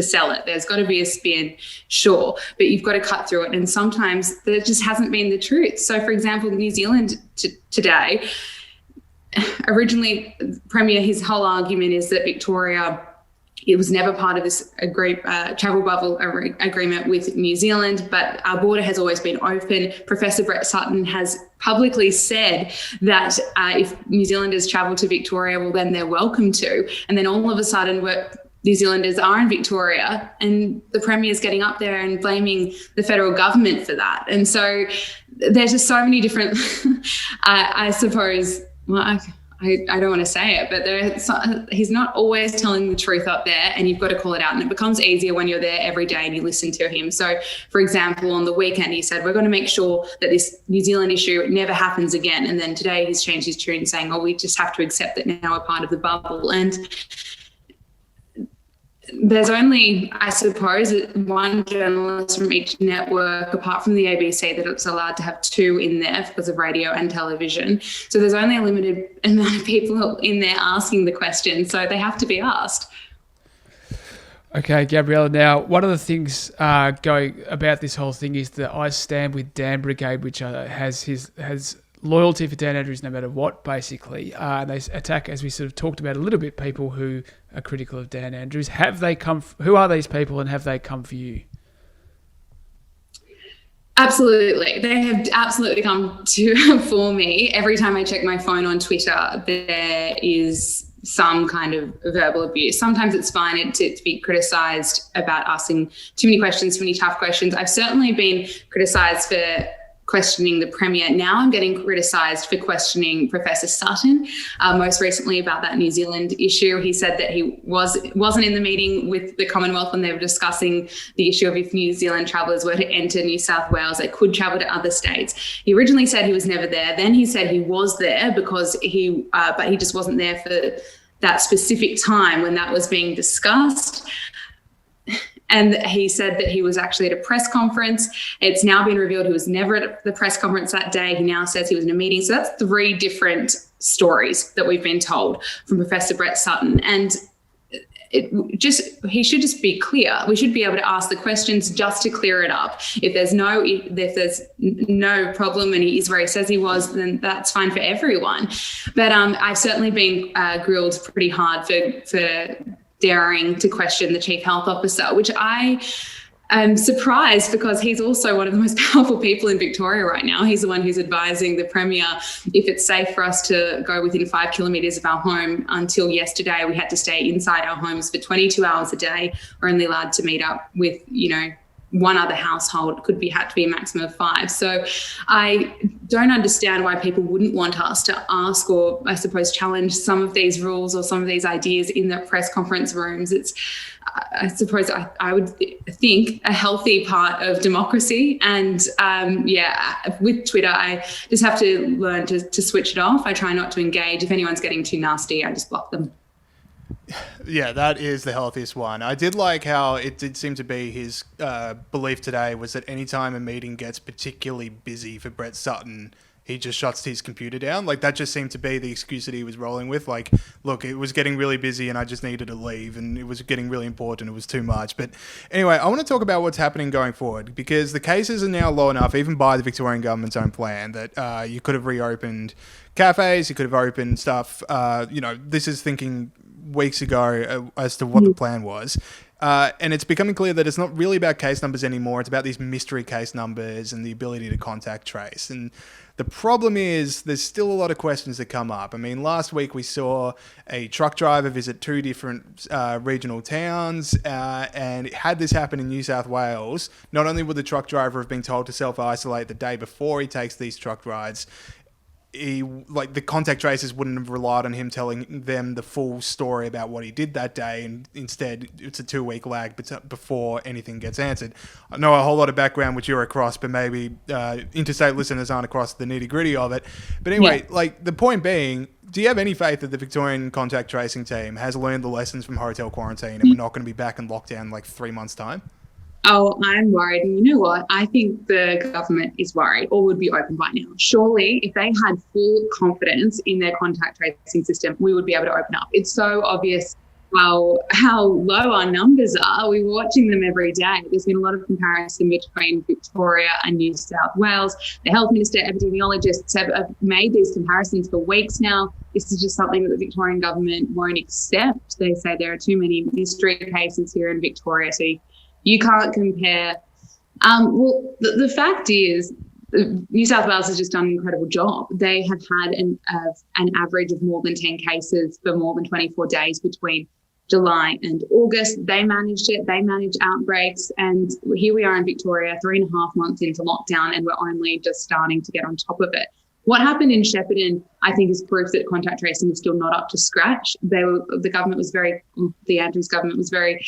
E: sell it. There's got to be a spin, sure, but you've got to cut through it. And sometimes there just hasn't been the truth. So, for example, New Zealand today, originally, Premier, his whole argument is that Victoria, it was never part of this travel bubble agreement with New Zealand, but our border has always been open. Professor Brett Sutton has publicly said that if New Zealanders travel to Victoria, well, then they're welcome to. And then all of a sudden, New Zealanders are in Victoria, and the Premier's getting up there and blaming the federal government for that. And so there's just so many different, I suppose, well, I don't want to say it, but he's not always telling the truth up there, and you've got to call it out. And it becomes easier when you're there every day and you listen to him. So, for example, on the weekend, he said, we're going to make sure that this New Zealand issue never happens again. And then today he's changed his tune saying, we just have to accept that now we're part of the bubble. And there's only, I suppose, one journalist from each network, apart from the ABC, that it's allowed to have two in there because of radio and television. So there's only a limited amount of people in there asking the question, so they have to be asked.
C: Okay, Gabriella. Now, one of the things going about this whole thing is that I Stand With Dan Brigade, which has loyalty for Dan Andrews no matter what, basically. And they attack, as we sort of talked about a little bit, people who are critical of Dan Andrews. Who are these people, and have they come for you?
E: Absolutely. They have absolutely come for me. Every time I check my phone on Twitter, there is some kind of verbal abuse. Sometimes it's fine to be criticised about asking too many questions, too many tough questions. I've certainly been criticised for questioning the Premier. Now I'm getting criticised for questioning Professor Sutton. Most recently about that New Zealand issue, he said that he wasn't in the meeting with the Commonwealth when they were discussing the issue of if New Zealand travellers were to enter New South Wales, they could travel to other states. He originally said he was never there. Then he said he was there because but he just wasn't there for that specific time when that was being discussed. And he said that he was actually at a press conference. It's now been revealed he was never at the press conference that day. He now says he was in a meeting. So that's three different stories that we've been told from Professor Brett Sutton. And he should just be clear. We should be able to ask the questions just to clear it up. If there's no problem and he is where he says he was, then that's fine for everyone. But I've certainly been grilled pretty hard for daring to question the Chief Health Officer, which I am surprised because he's also one of the most powerful people in Victoria right now. He's the one who's advising the Premier if it's safe for us to go within 5 kilometres of our home. Until yesterday, we had to stay inside our homes for 22 hours a day. We're only allowed to meet up with, one other household, had to be a maximum of 5. So I don't understand why people wouldn't want us to ask or, I suppose, challenge some of these rules or some of these ideas in the press conference rooms. It's, I suppose, I would think a healthy part of democracy. And with Twitter, I just have to learn to switch it off. I try not to engage. If anyone's getting too nasty, I just block them.
B: Yeah, that is the healthiest one. I did like how it did seem to be his belief today was that anytime a meeting gets particularly busy for Brett Sutton, he just shuts his computer down. Like, that just seemed to be the excuse that he was rolling with. Like, look, it was getting really busy and I just needed to leave, and it was getting really important. It was too much. But anyway, I want to talk about what's happening going forward, because the cases are now low enough, even by the Victorian government's own plan, that you could have reopened cafes, you could have opened stuff. This is thinking weeks ago as to what the plan was. And it's becoming clear that it's not really about case numbers anymore. It's about these mystery case numbers and the ability to contact trace. And the problem is there's still a lot of questions that come up. I mean, last week we saw a truck driver visit 2 different regional towns, and had this happen in New South Wales, not only would the truck driver have been told to self-isolate the day before he takes these truck rides, the contact tracers wouldn't have relied on him telling them the full story about what he did that day, and instead it's a 2-week lag before anything gets answered. I know a whole lot of background which you're across, but maybe interstate listeners aren't across the nitty-gritty of it. But anyway, the point being, do you have any faith that the Victorian contact tracing team has learned the lessons from hotel quarantine and we're not going to be back in lockdown in 3 months' time?
E: Oh, I'm worried. And you know what? I think the government is worried or would be open by now. Surely, if they had full confidence in their contact tracing system, we would be able to open up. It's so obvious how low our numbers are. We're watching them every day. There's been a lot of comparison between Victoria and New South Wales. The health minister, epidemiologists have made these comparisons for weeks now. This is just something that the Victorian government won't accept. They say there are too many mystery cases here in Victoria, so you can't compare. The fact is, New South Wales has just done an incredible job. They have had an average of more than 10 cases for more than 24 days between July and August. They managed it. They managed outbreaks. And here we are in Victoria, 3.5 months into lockdown, and we're only just starting to get on top of it. What happened in Shepparton, I think, is proof that contact tracing is still not up to scratch. The Andrews government was very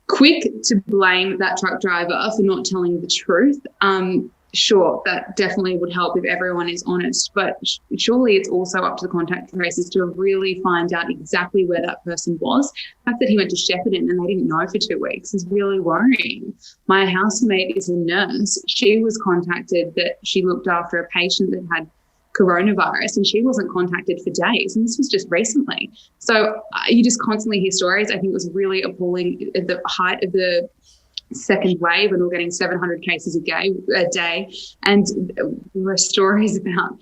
E: quick to blame that truck driver for not telling the truth. Sure, that definitely would help if everyone is honest, but surely it's also up to the contact tracers to really find out exactly where that person was. The fact that he went to Shepparton and they didn't know for 2 weeks is really worrying. My housemate is a nurse. She was contacted that she looked after a patient that had coronavirus and she wasn't contacted for days, and this was just recently. So you just constantly hear stories. I think it was really appalling at the height of the second wave, and we're getting 700 cases a day, and there were stories about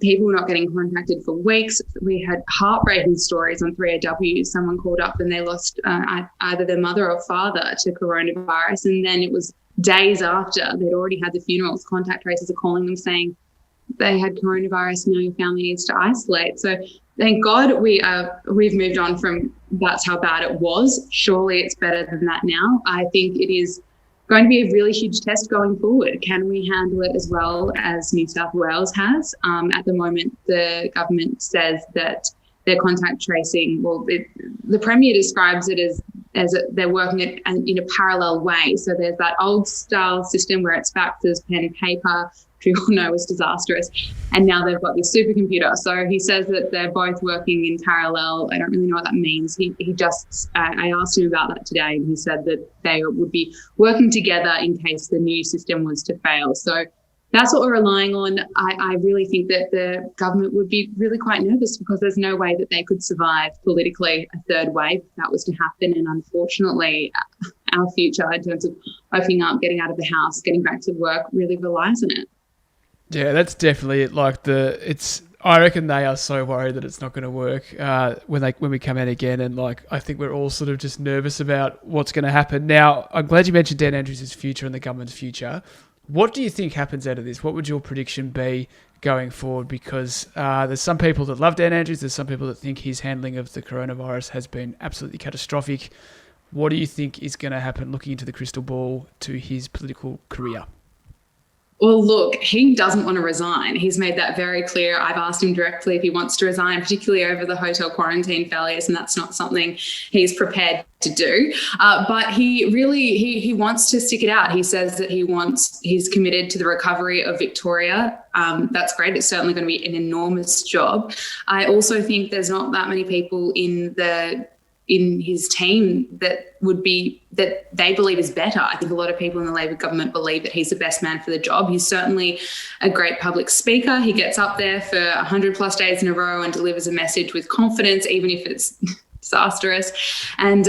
E: people not getting contacted for weeks. We had heartbreaking stories on 3AW. Someone called up and they lost either their mother or father to coronavirus, and then it was days after they'd already had the funerals. Contact tracers are calling them saying they had coronavirus, now your family needs to isolate. So thank God we've moved on from that's how bad it was. Surely it's better than that now. I think it is going to be a really huge test going forward. Can we handle it as well as New South Wales has? At the moment, the government says that their contact tracing, the Premier describes it as they're working it in a parallel way. So there's that old style system where it's faxes, pen and paper, which we all know was disastrous. And now they've got this supercomputer. So he says that they're both working in parallel. I don't really know what that means. I asked him about that today, and he said that they would be working together in case the new system was to fail. So that's what we're relying on. I really think that the government would be really quite nervous because there's no way that they could survive politically a third wave if that was to happen. And unfortunately, our future in terms of opening up, getting out of the house, getting back to work really relies on it.
C: Yeah, that's definitely it. I reckon they are so worried that it's not going to work when we come out again, and I think we're all sort of just nervous about what's going to happen. Now, I'm glad you mentioned Dan Andrews' future and the government's future. What do you think happens out of this? What would your prediction be going forward? Because there's some people that love Dan Andrews. There's some people that think his handling of the coronavirus has been absolutely catastrophic. What do you think is going to happen looking into the crystal ball to his political career?
E: Well, look, he doesn't want to resign. He's made that very clear. I've asked him directly if he wants to resign, particularly over the hotel quarantine failures, and that's not something he's prepared to do. But he wants to stick it out. He says that he's committed to the recovery of Victoria. That's great. It's certainly going to be an enormous job. I also think there's not that many people in his team that they believe is better. I think a lot of people in the Labor government believe that he's the best man for the job. He's certainly a great public speaker. He gets up there for 100 plus days in a row and delivers a message with confidence, even if it's disastrous. And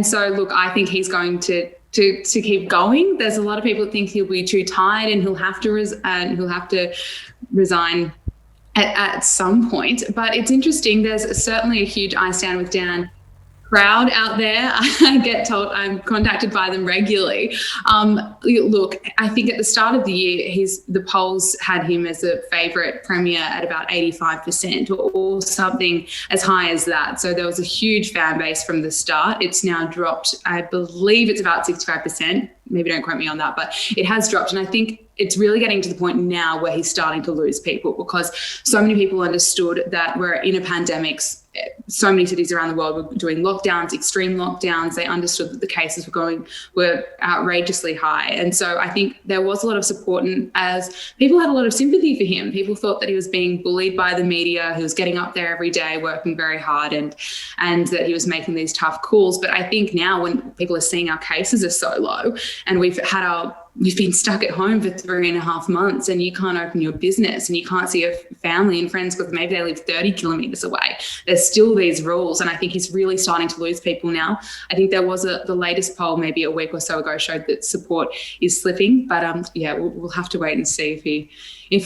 E: so, look, I think he's going to keep going. There's a lot of people that think he'll be too tired and he'll have to resign at some point. But it's interesting. There's certainly a huge I stand with Dan crowd out there. I get told, I'm contacted by them regularly. Look, I think at the start of the year, the polls had him as a favourite premier at about 85% or something as high as that. So there was a huge fan base from the start. It's now dropped. I believe it's about 65%. Maybe don't quote me on that, but it has dropped. And I think it's really getting to the point now where he's starting to lose people, because so many people understood that we're in a pandemic. So many cities around the world were doing lockdowns, extreme lockdowns. They understood that the cases were outrageously high. And so I think there was a lot of support, and as people had a lot of sympathy for him. People thought that he was being bullied by the media, he was getting up there every day, working very hard, and that he was making these tough calls. But I think now when people are seeing our cases are so low, and we've been stuck at home for 3.5 months, and you can't open your business and you can't see your family and friends because maybe they live 30 kilometres away. There's still these rules, and I think he's really starting to lose people now. I think there was the latest poll maybe a week or so ago showed that support is slipping, but we'll have to wait and see if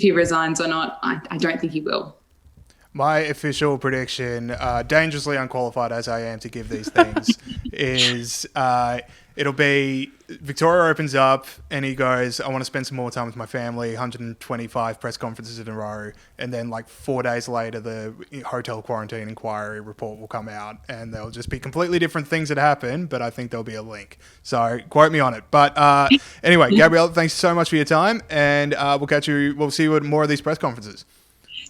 E: he resigns or not. I don't think he will.
B: My official prediction, dangerously unqualified as I am to give these things, is it'll be Victoria opens up and he goes, I want to spend some more time with my family, 125 press conferences in a row. And then 4 days later, the hotel quarantine inquiry report will come out, and there'll just be completely different things that happen, but I think there'll be a link. So quote me on it. But anyway, Gabriella, thanks so much for your time, and we'll see you at more of these press conferences.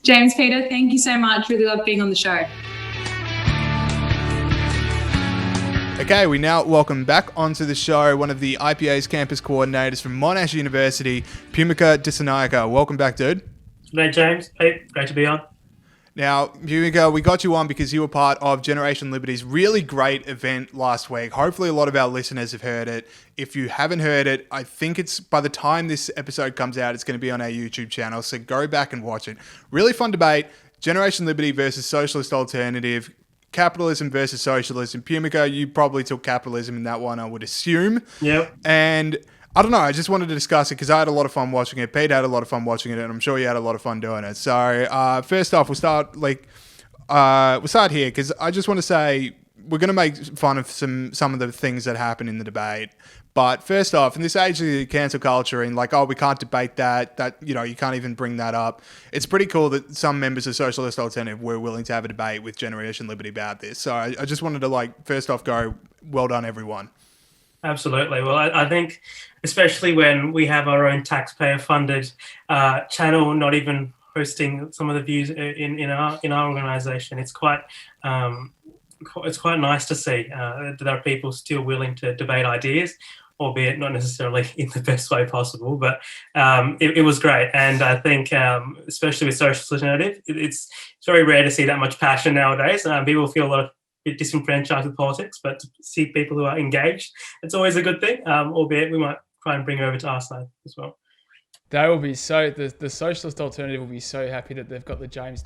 E: James, Peter, thank you so much. Really love being on the show.
B: Okay, we now welcome back onto the show one of the IPA's campus coordinators from Monash University, Peumike Dissanayake. Welcome back, dude.
F: Hey, James. Hey, great to be on.
B: Now, Peumike, we got you on because you were part of Generation Liberty's really great event last week. Hopefully a lot of our listeners have heard it. If you haven't heard it, I think it's by the time this episode comes out, it's going to be on our YouTube channel. So go back and watch it. Really fun debate. Generation Liberty versus Socialist Alternative. Capitalism versus socialism. Peumike, you probably took capitalism in that one, I would assume.
F: Yep.
B: And I don't know, I just wanted to discuss it because I had a lot of fun watching it. Pete had a lot of fun watching it, and I'm sure you had a lot of fun doing it. So first off, we'll start here because I just want to say we're going to make fun of some of the things that happen in the debate. But first off, in this age of the cancel culture and we can't debate that you can't even bring that up. It's pretty cool that some members of Socialist Alternative were willing to have a debate with Generation Liberty about this. So I just wanted to first off go, well done, everyone.
F: Absolutely. Well, I think especially when we have our own taxpayer-funded channel, not even hosting some of the views in our organisation, it's quite nice to see that there are people still willing to debate ideas, albeit not necessarily in the best way possible. But it was great, and I think especially with Socialist Alternative, it's very rare to see that much passion nowadays. People feel a bit disenfranchised with politics, but to see people who are engaged, it's always a good thing, albeit we might try and bring it over to our side as well.
C: They will be the Socialist Alternative will be so happy that they've got the James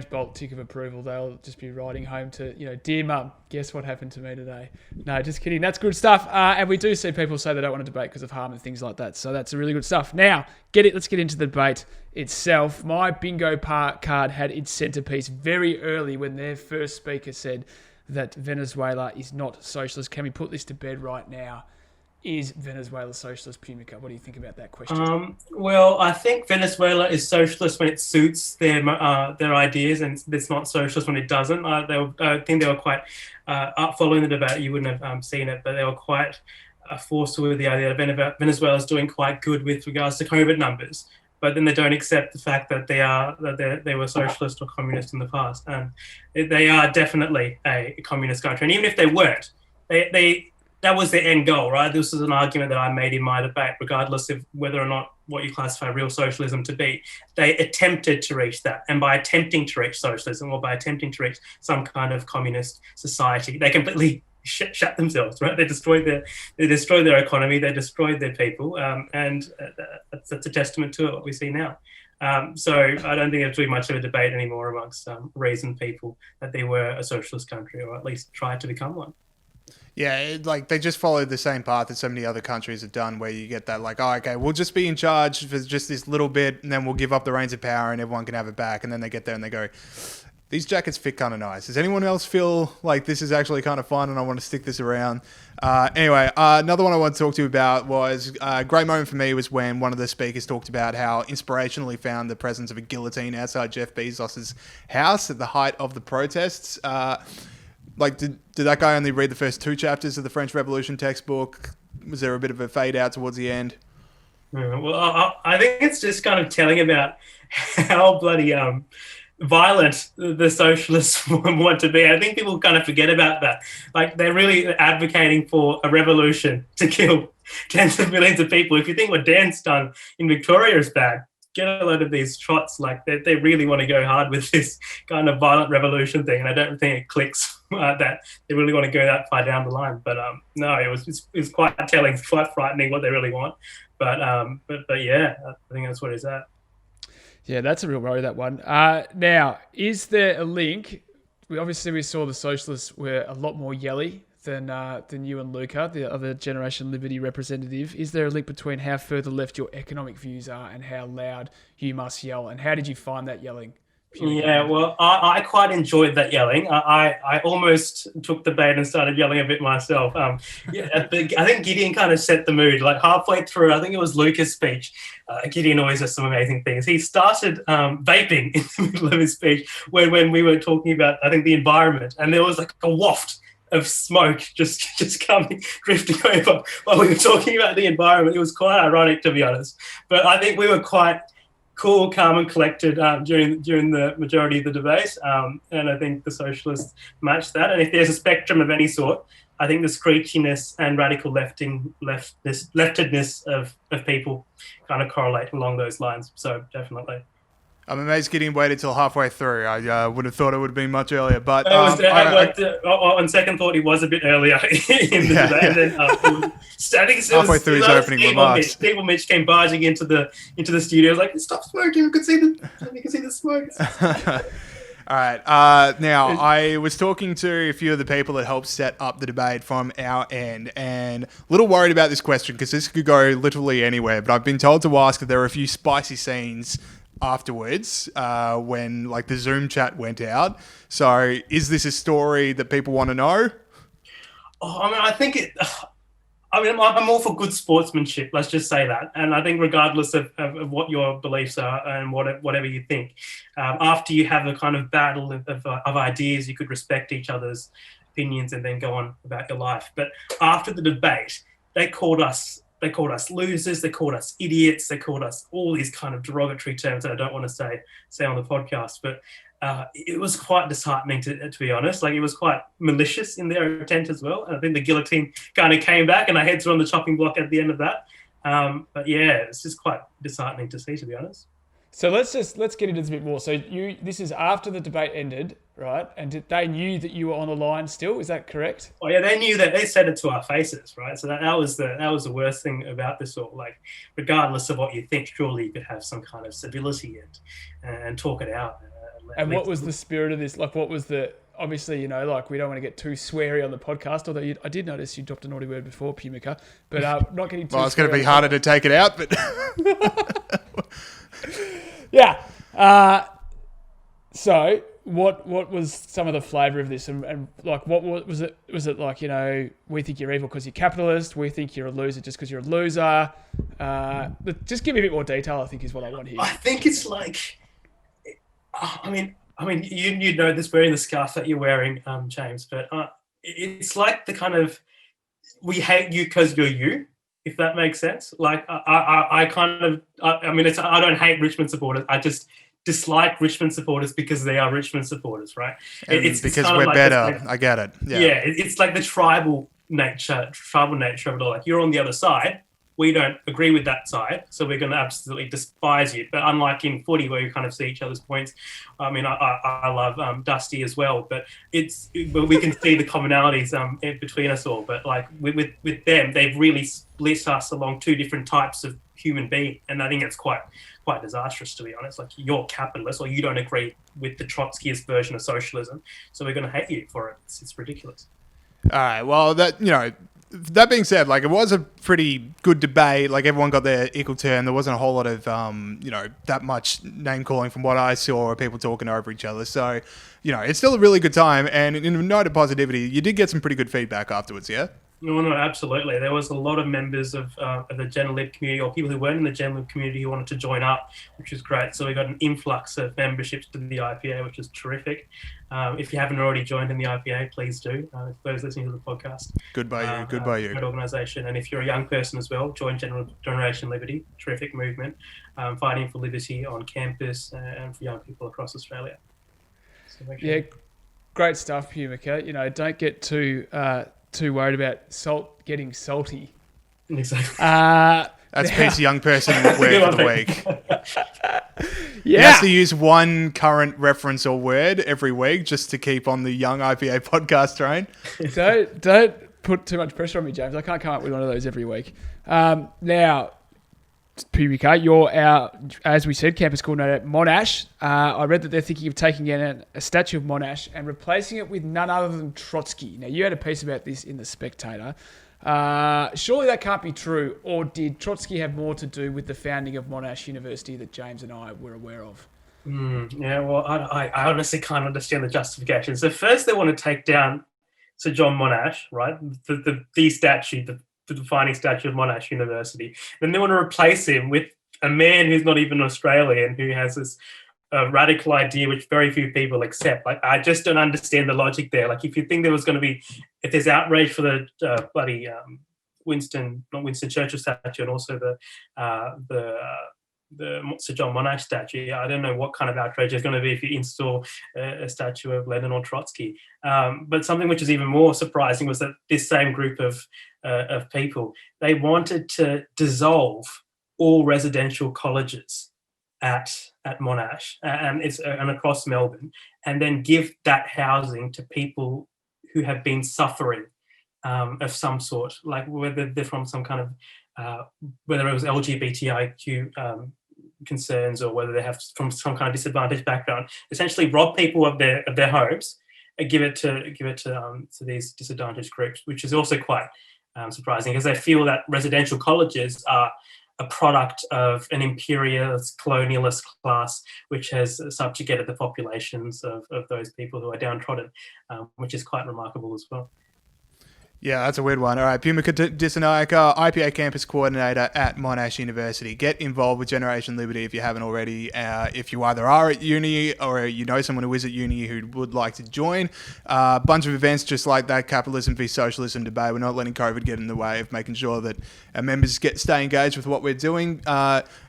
C: Bolt tick of approval. They'll just be riding home to, dear mum, guess what happened to me today? No, just kidding. That's good stuff. And we do see people say they don't want to debate because of harm and things like that. So that's really good stuff. Now, let's get into the debate itself. My bingo card had its centerpiece very early when their first speaker said that Venezuela is not socialist. Can we put this to bed right now? Is Venezuela socialist, Peumike? What do you think about that question?
F: Well, I think Venezuela is socialist when it suits their ideas, and it's not socialist when it doesn't. I think they were quite following the debate. You wouldn't have seen it, but they were quite forceful with the idea that Venezuela is doing quite good with regards to COVID numbers, but then they don't accept the fact that they were socialist or communist in the past, and they are definitely a communist country. And even if they weren't, that was the end goal, right? This is an argument that I made in my debate, regardless of whether or not what you classify real socialism to be. They attempted to reach that. And by attempting to reach socialism, or by attempting to reach some kind of communist society, they completely shut themselves, right? They destroyed their economy, they destroyed their people, and that's a testament to what we see now. So I don't think there's really much of a debate anymore amongst reasoned people that they were a socialist country, or at least tried to become one.
B: Yeah, they just followed the same path that so many other countries have done, where you get that okay, we'll just be in charge for just this little bit, and then we'll give up the reins of power and everyone can have it back. And then they get there and they go, These jackets fit kind of nice. Does anyone else feel like this is actually kind of fun and I want to stick this around? Anyway, another one I want to talk to you about was a great moment for me was when one of the speakers talked about how inspirational he found the presence of a guillotine outside Jeff Bezos's house at the height of the protests. Did that guy only read the first 2 chapters of the French Revolution textbook? Was there a bit of a fade out towards the end?
F: Well, I think it's just kind of telling about how bloody violent the socialists want to be. I think people kind of forget about that. Like, they're really advocating for a revolution to kill tens of millions of people. If you think what Dan's done in Victoria is bad, get a load of these trots. Like, they really want to go hard with this kind of violent revolution thing, and I don't think it clicks that they really want to go that far down the line. But no, it was quite telling, quite frightening what they really want. But yeah, I think that's what it's at.
C: Yeah, that's a real worry, that one. Now, is there a link? We saw the socialists were a lot more yelly than you and Luca, the other Generation Liberty representative. Is there a link between how further left your economic views are and how loud you must yell? And how did you find that yelling?
F: Yeah, well, I quite enjoyed that yelling. I almost took the bait and started yelling a bit myself. I think Gideon kind of set the mood. Like, halfway through, I think it was Luca's speech. Gideon always does some amazing things. He started vaping in the middle of his speech when we were talking about, I think, the environment, and there was like a waft of smoke just coming, drifting over while we were talking about the environment. It was quite ironic, to be honest. But I think we were quite cool, calm and collected during the majority of the debate, and I think the socialists matched that. And if there's a spectrum of any sort, I think the screechiness and radical leftedness of people kind of correlate along those lines. So definitely.
B: I'm amazed Gideon waited till halfway through. I would have thought it would have been much earlier, but
F: on second thought, he was a bit earlier in the debate. And then, I think
B: halfway through his opening remarks,
F: Steve Mitch came barging into the studio. Like, stop smoking! You can see the smoke.
B: All right. Now, I was talking to a few of the people that helped set up the debate from our end, and a little worried about this question because this could go literally anywhere. But I've been told to ask that there are a few spicy scenes afterwards when like the Zoom chat went out. So is this a story that people want to know?
F: I'm all for good sportsmanship, let's just say that. And I think regardless of what your beliefs are and whatever you think, after you have a kind of battle of ideas, you could respect each other's opinions and then go on about your life. But after the debate, they called us losers, they called us idiots, they called us all these kind of derogatory terms that I don't want to say on the podcast. But it was quite disheartening, to be honest. Like, it was quite malicious in their intent as well. And I think the guillotine kind of came back and our heads were on the chopping block at the end of that. But yeah, it's just quite disheartening to see, to be honest.
C: So let's get into this a bit more. So this is after the debate ended, right? And they knew that you were on the line still. Is that correct?
F: Oh yeah, they knew that. They said it to our faces, right? So that was the worst thing about this all. Like, regardless of what you think, surely you could have some kind of civility and talk it out.
C: And what was the spirit of this? Like, what was the... Obviously, like, we don't want to get too sweary on the podcast, although I did notice you dropped a naughty word before, Peumike, but not getting too
B: Well, it's going to be harder to take it out, but...
C: Yeah. So what was some of the flavour of this, and like what was it? Was it like, we think you're evil because you're capitalist, we think you're a loser just because you're a loser? Just give me a bit more detail, I think, is what I want here.
F: I think it's like, I mean, you know this wearing the scarf that you're wearing, James, but it's like the kind of, we hate you because you're you. If that makes sense. Like, I don't hate Richmond supporters. I just dislike Richmond supporters because they are Richmond supporters, right?
B: It's because we're like better. I get it. Yeah,
F: it's like the tribal nature of it all. Like, you're on the other side. We don't agree with that side, so we're going to absolutely despise you. But unlike in footy, where you kind of see each other's points, I mean, I love Dusty as well, but we can see the commonalities between us all. But like with them, they've really split us along two different types of human being, and I think it's quite disastrous, to be honest. Like, you're capitalist, or you don't agree with the Trotskyist version of socialism, so we're going to hate you for it. It's ridiculous.
B: All right. Well, that that being said, like, it was a pretty good debate. Like, everyone got their equal turn. There wasn't a whole lot of, that much name calling from what I saw, or people talking over each other. So, it's still a really good time. And in a note of positivity, you did get some pretty good feedback afterwards, yeah?
F: No, absolutely. There was a lot of members of the Gen Lib community, or people who weren't in the Gen Lib community, who wanted to join up, which was great. So we got an influx of memberships to the IPA, which is terrific. If you haven't already joined in the IPA, please do. Those listening to the podcast.
B: Good by you. Good by you.
F: Great organisation. And if you're a young person as well, join Generation Liberty. Terrific movement, fighting for liberty on campus and for young people across Australia. So
C: yeah, great stuff, Peumike. Don't get too worried about getting salty.
F: Exactly.
B: That's Pete's young person word for the week.
C: Yeah.
B: He has to use one current reference or word every week just to keep on the young IPA podcast train.
C: Don't put too much pressure on me, James. I can't come up with one of those every week. Now, Peumike, you're our, as we said, campus coordinator at Monash. I read that they're thinking of taking in a statue of Monash and replacing it with none other than Trotsky. Now, you had a piece about this in The Spectator. Surely that can't be true, or did Trotsky have more to do with the founding of Monash University that James and I were aware of?
F: Yeah, well, I honestly can't understand the justification. So first they want to take down Sir John Monash, right? The statue, the defining statue of Monash University. Then they want to replace him with a man who's not even Australian, who has this radical idea which very few people accept. Like, I just don't understand the logic there. Like, if you think there was going to be, if there's outrage for the bloody Winston Churchill statue, and also the Sir John Monash statue, I don't know what kind of outrage there's going to be if you install a statue of Lenin or Trotsky. But something which is even more surprising was that this same group of people, they wanted to dissolve all residential colleges at Monash and across Melbourne, and then give that housing to people who have been suffering of some sort, like whether they're from some kind of whether it was LGBTIQ concerns, or whether they have from some kind of disadvantaged background. Essentially, rob people of their homes and give it to these disadvantaged groups, which is also quite surprising, because they feel that residential colleges are a product of an imperialist, colonialist class which has subjugated the populations of those people who are downtrodden, which is quite remarkable as well.
B: Yeah, that's a weird one. All right, Peumike Dissanayake, IPA campus coordinator at Monash University. Get involved with Generation Liberty if you haven't already. If you either are at uni or you know someone who is at uni who would like to join. A bunch of events just like that, capitalism v socialism debate. We're not letting COVID get in the way of making sure that our members stay engaged with what we're doing.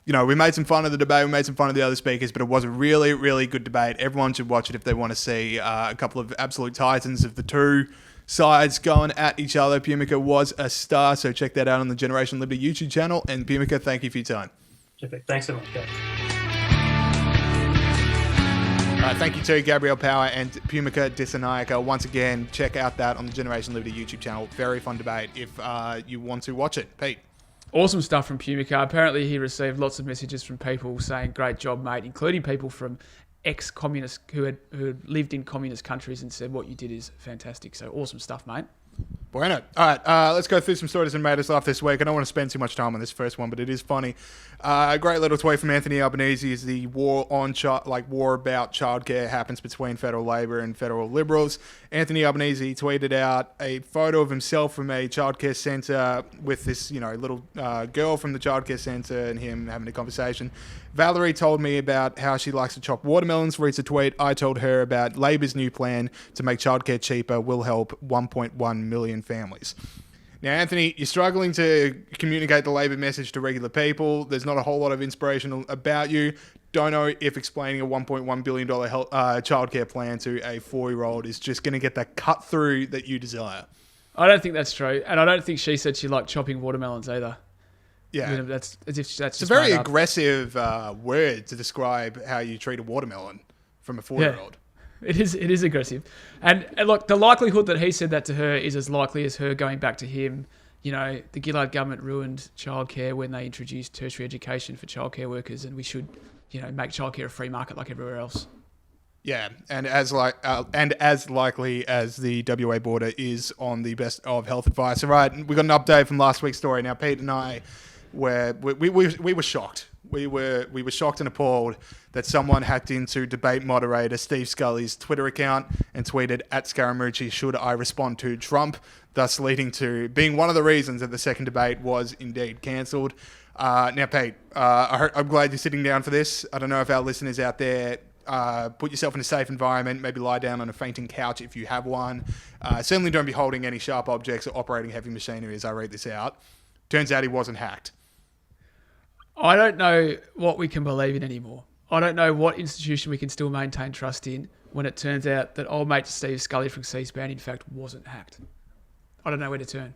B: We made some fun of the debate, we made some fun of the other speakers, but it was a really, really good debate. Everyone should watch it if they want to see a couple of absolute titans of the two sides going at each other. Peumike was a star, so check that out on the Generation Liberty YouTube channel. And Peumike, thank you for your time.
F: Perfect. Thanks so much, guys.
B: Thank you to Gabriella Power and Peumike Dissanayake. Once again, check out that on the Generation Liberty YouTube channel. Very fun debate if you want to watch it. Pete.
C: Awesome stuff from Peumike. Apparently he received lots of messages from people saying, great job, mate, including people from ex-communists who had lived in communist countries and said what you did is fantastic. So awesome stuff, mate.
B: Bueno. All right, let's go through some stories that made us laugh this week. I don't want to spend too much time on this first one, but it is funny. A great little tweet from Anthony Albanese is the war about childcare happens between federal Labor and federal Liberals. Anthony Albanese tweeted out a photo of himself from a childcare centre with this, little girl from the childcare centre and him having a conversation. Valerie told me about how she likes to chop watermelons, reads a tweet. I told her about Labor's new plan to make childcare cheaper will help 1.1 million families. Now, Anthony, you're struggling to communicate the Labor message to regular people. There's not a whole lot of inspiration about you. Don't know if explaining a $1.1 billion childcare plan to a 4-year-old is just going to get that cut through that you desire.
C: I don't think that's true. And I don't think she said she liked chopping watermelons either.
B: Yeah.
C: That's as if that's
B: it's a very aggressive word to describe how you treat a watermelon from a 4-year-old.
C: Yeah. It is aggressive. And look, the likelihood that he said that to her is as likely as her going back to him. The Gillard government ruined childcare when they introduced tertiary education for childcare workers, and we should, make childcare a free market like everywhere else.
B: Yeah, and as likely as the WA border is on the best of health advice. All right, we got an update from last week's story. Now, Pete and I, where we were shocked. We were shocked and appalled that someone hacked into debate moderator Steve Scully's Twitter account and tweeted at Scaramucci, "Should I respond to Trump?" Thus leading to being one of the reasons that the second debate was indeed cancelled. Now, Pete, I'm glad you're sitting down for this. I don't know if our listeners out there. Put yourself in a safe environment, maybe lie down on a fainting couch if you have one. Certainly don't be holding any sharp objects or operating heavy machinery as I read this out. Turns out he wasn't hacked.
C: I don't know what we can believe in anymore. I don't know what institution we can still maintain trust in when it turns out that old mate Steve Scully from C-SPAN in fact wasn't hacked. I don't know where to turn.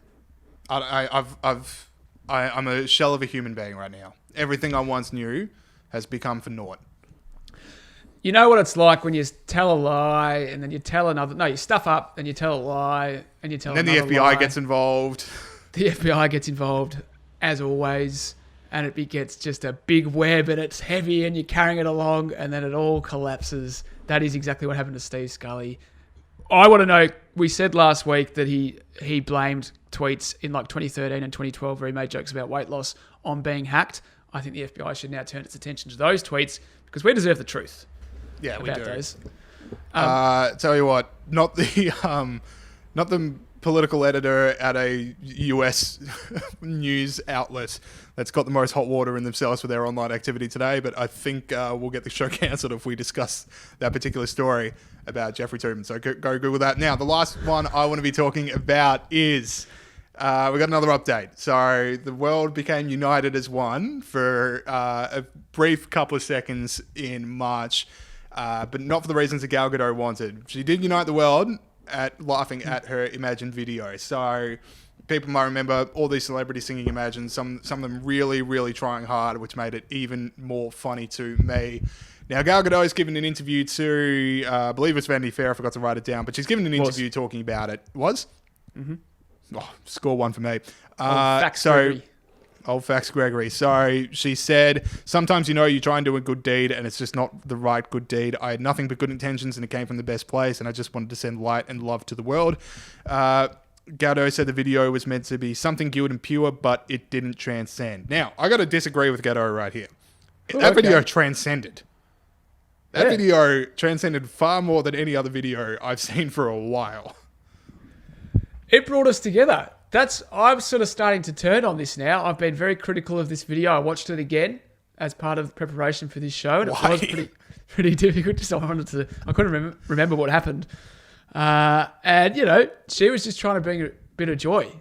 B: I'm a shell of a human being right now. Everything I once knew has become for naught.
C: You know what it's like when you tell a lie and then you tell another... No, you stuff up and you tell a lie and you tell
B: another lie. Then the FBI gets involved.
C: The FBI gets involved, as always, and it gets just a big web and it's heavy and you're carrying it along and then it all collapses. That is exactly what happened to Steve Scully. I want to know... We said last week that he blamed tweets in like 2013 and 2012 where he made jokes about weight loss on being hacked. I think the FBI should now turn its attention to those tweets because we deserve the truth.
B: Yeah, we do.
C: Those.
B: Tell you what, not the political editor at a US news outlet that's got the most hot water in themselves for their online activity today, but I think we'll get the show cancelled if we discuss that particular story about Jeffrey Toobin. So go Google that. Now, the last one I want to be talking about is we got another update. So the world became united as one for a brief couple of seconds in March. But not for the reasons that Gal Gadot wanted. She did unite the world at laughing at her Imagine video. So people might remember all these celebrities singing Imagine, some of them really, really trying hard, which made it even more funny to me. Now, Gal Gadot has given an interview to, I believe it's Vanity Fair, I forgot to write it down, but she's given an interview talking about it. Was? Mm-hmm. Oh, score one for me. Old facts, Gregory. So she said, sometimes, you try and do a good deed and it's just not the right good deed. I had nothing but good intentions and it came from the best place and I just wanted to send light and love to the world. Gadot said the video was meant to be something good and pure, but it didn't transcend. Now, I got to disagree with Gadot right here. That video transcended. That video transcended far more than any other video I've seen for a while.
C: It brought us together. I'm sort of starting to turn on this now. I've been very critical of this video. I watched it again as part of preparation for this show, and it was pretty difficult. I couldn't remember what happened. And she was just trying to bring a bit of joy.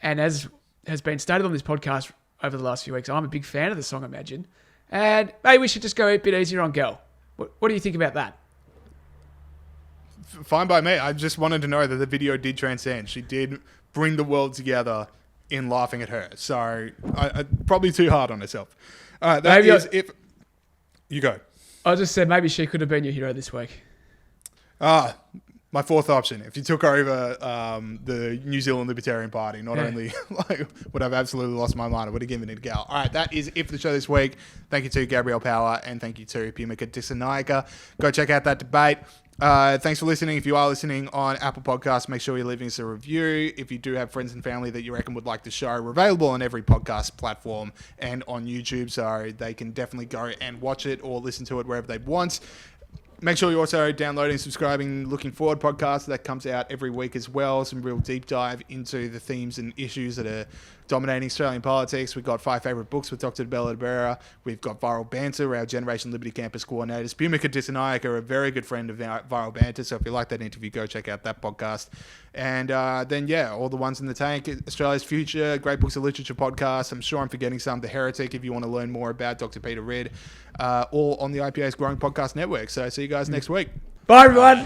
C: And as has been stated on this podcast over the last few weeks, I'm a big fan of the song Imagine. And maybe we should just go a bit easier on Gal. What do you think about that?
B: Fine by me. I just wanted to know that the video did transcend. She did bring the world together in laughing at her. So I probably too hard on herself. If you go.
C: I just said maybe she could have been your hero this week.
B: My fourth option. If you took over the New Zealand Libertarian Party, not only would I've absolutely lost my mind, I would have given it a Gal. All right, that is it for the show this week. Thank you to Gabriella Power and thank you to Peumike Dissanayake. Go check out that debate. Thanks for listening. If you are listening on Apple Podcasts, make sure you're leaving us a review. If you do have friends and family that you reckon would like the show, we're available on every podcast platform and on YouTube, so they can definitely go and watch it or listen to it wherever they want. Make sure you're also downloading, subscribing, Looking Forward podcast. That comes out every week as well. Some real deep dive into the themes and issues that are dominating Australian politics. We've got 5 favourite books with Dr. Bella Bera. We've got Viral Banter, our Generation Liberty Campus coordinators. Peumike Dissanayake are a very good friend of Viral Banter, so if you like that interview, go check out that podcast. And then, all the ones in the tank. Australia's Future, Great Books of Literature podcast. I'm sure I'm forgetting some. The Heretic, if you want to learn more about Dr. Peter Ridd. All on the IPA's Growing Podcast Network. So see you guys next week.
C: Bye, everyone.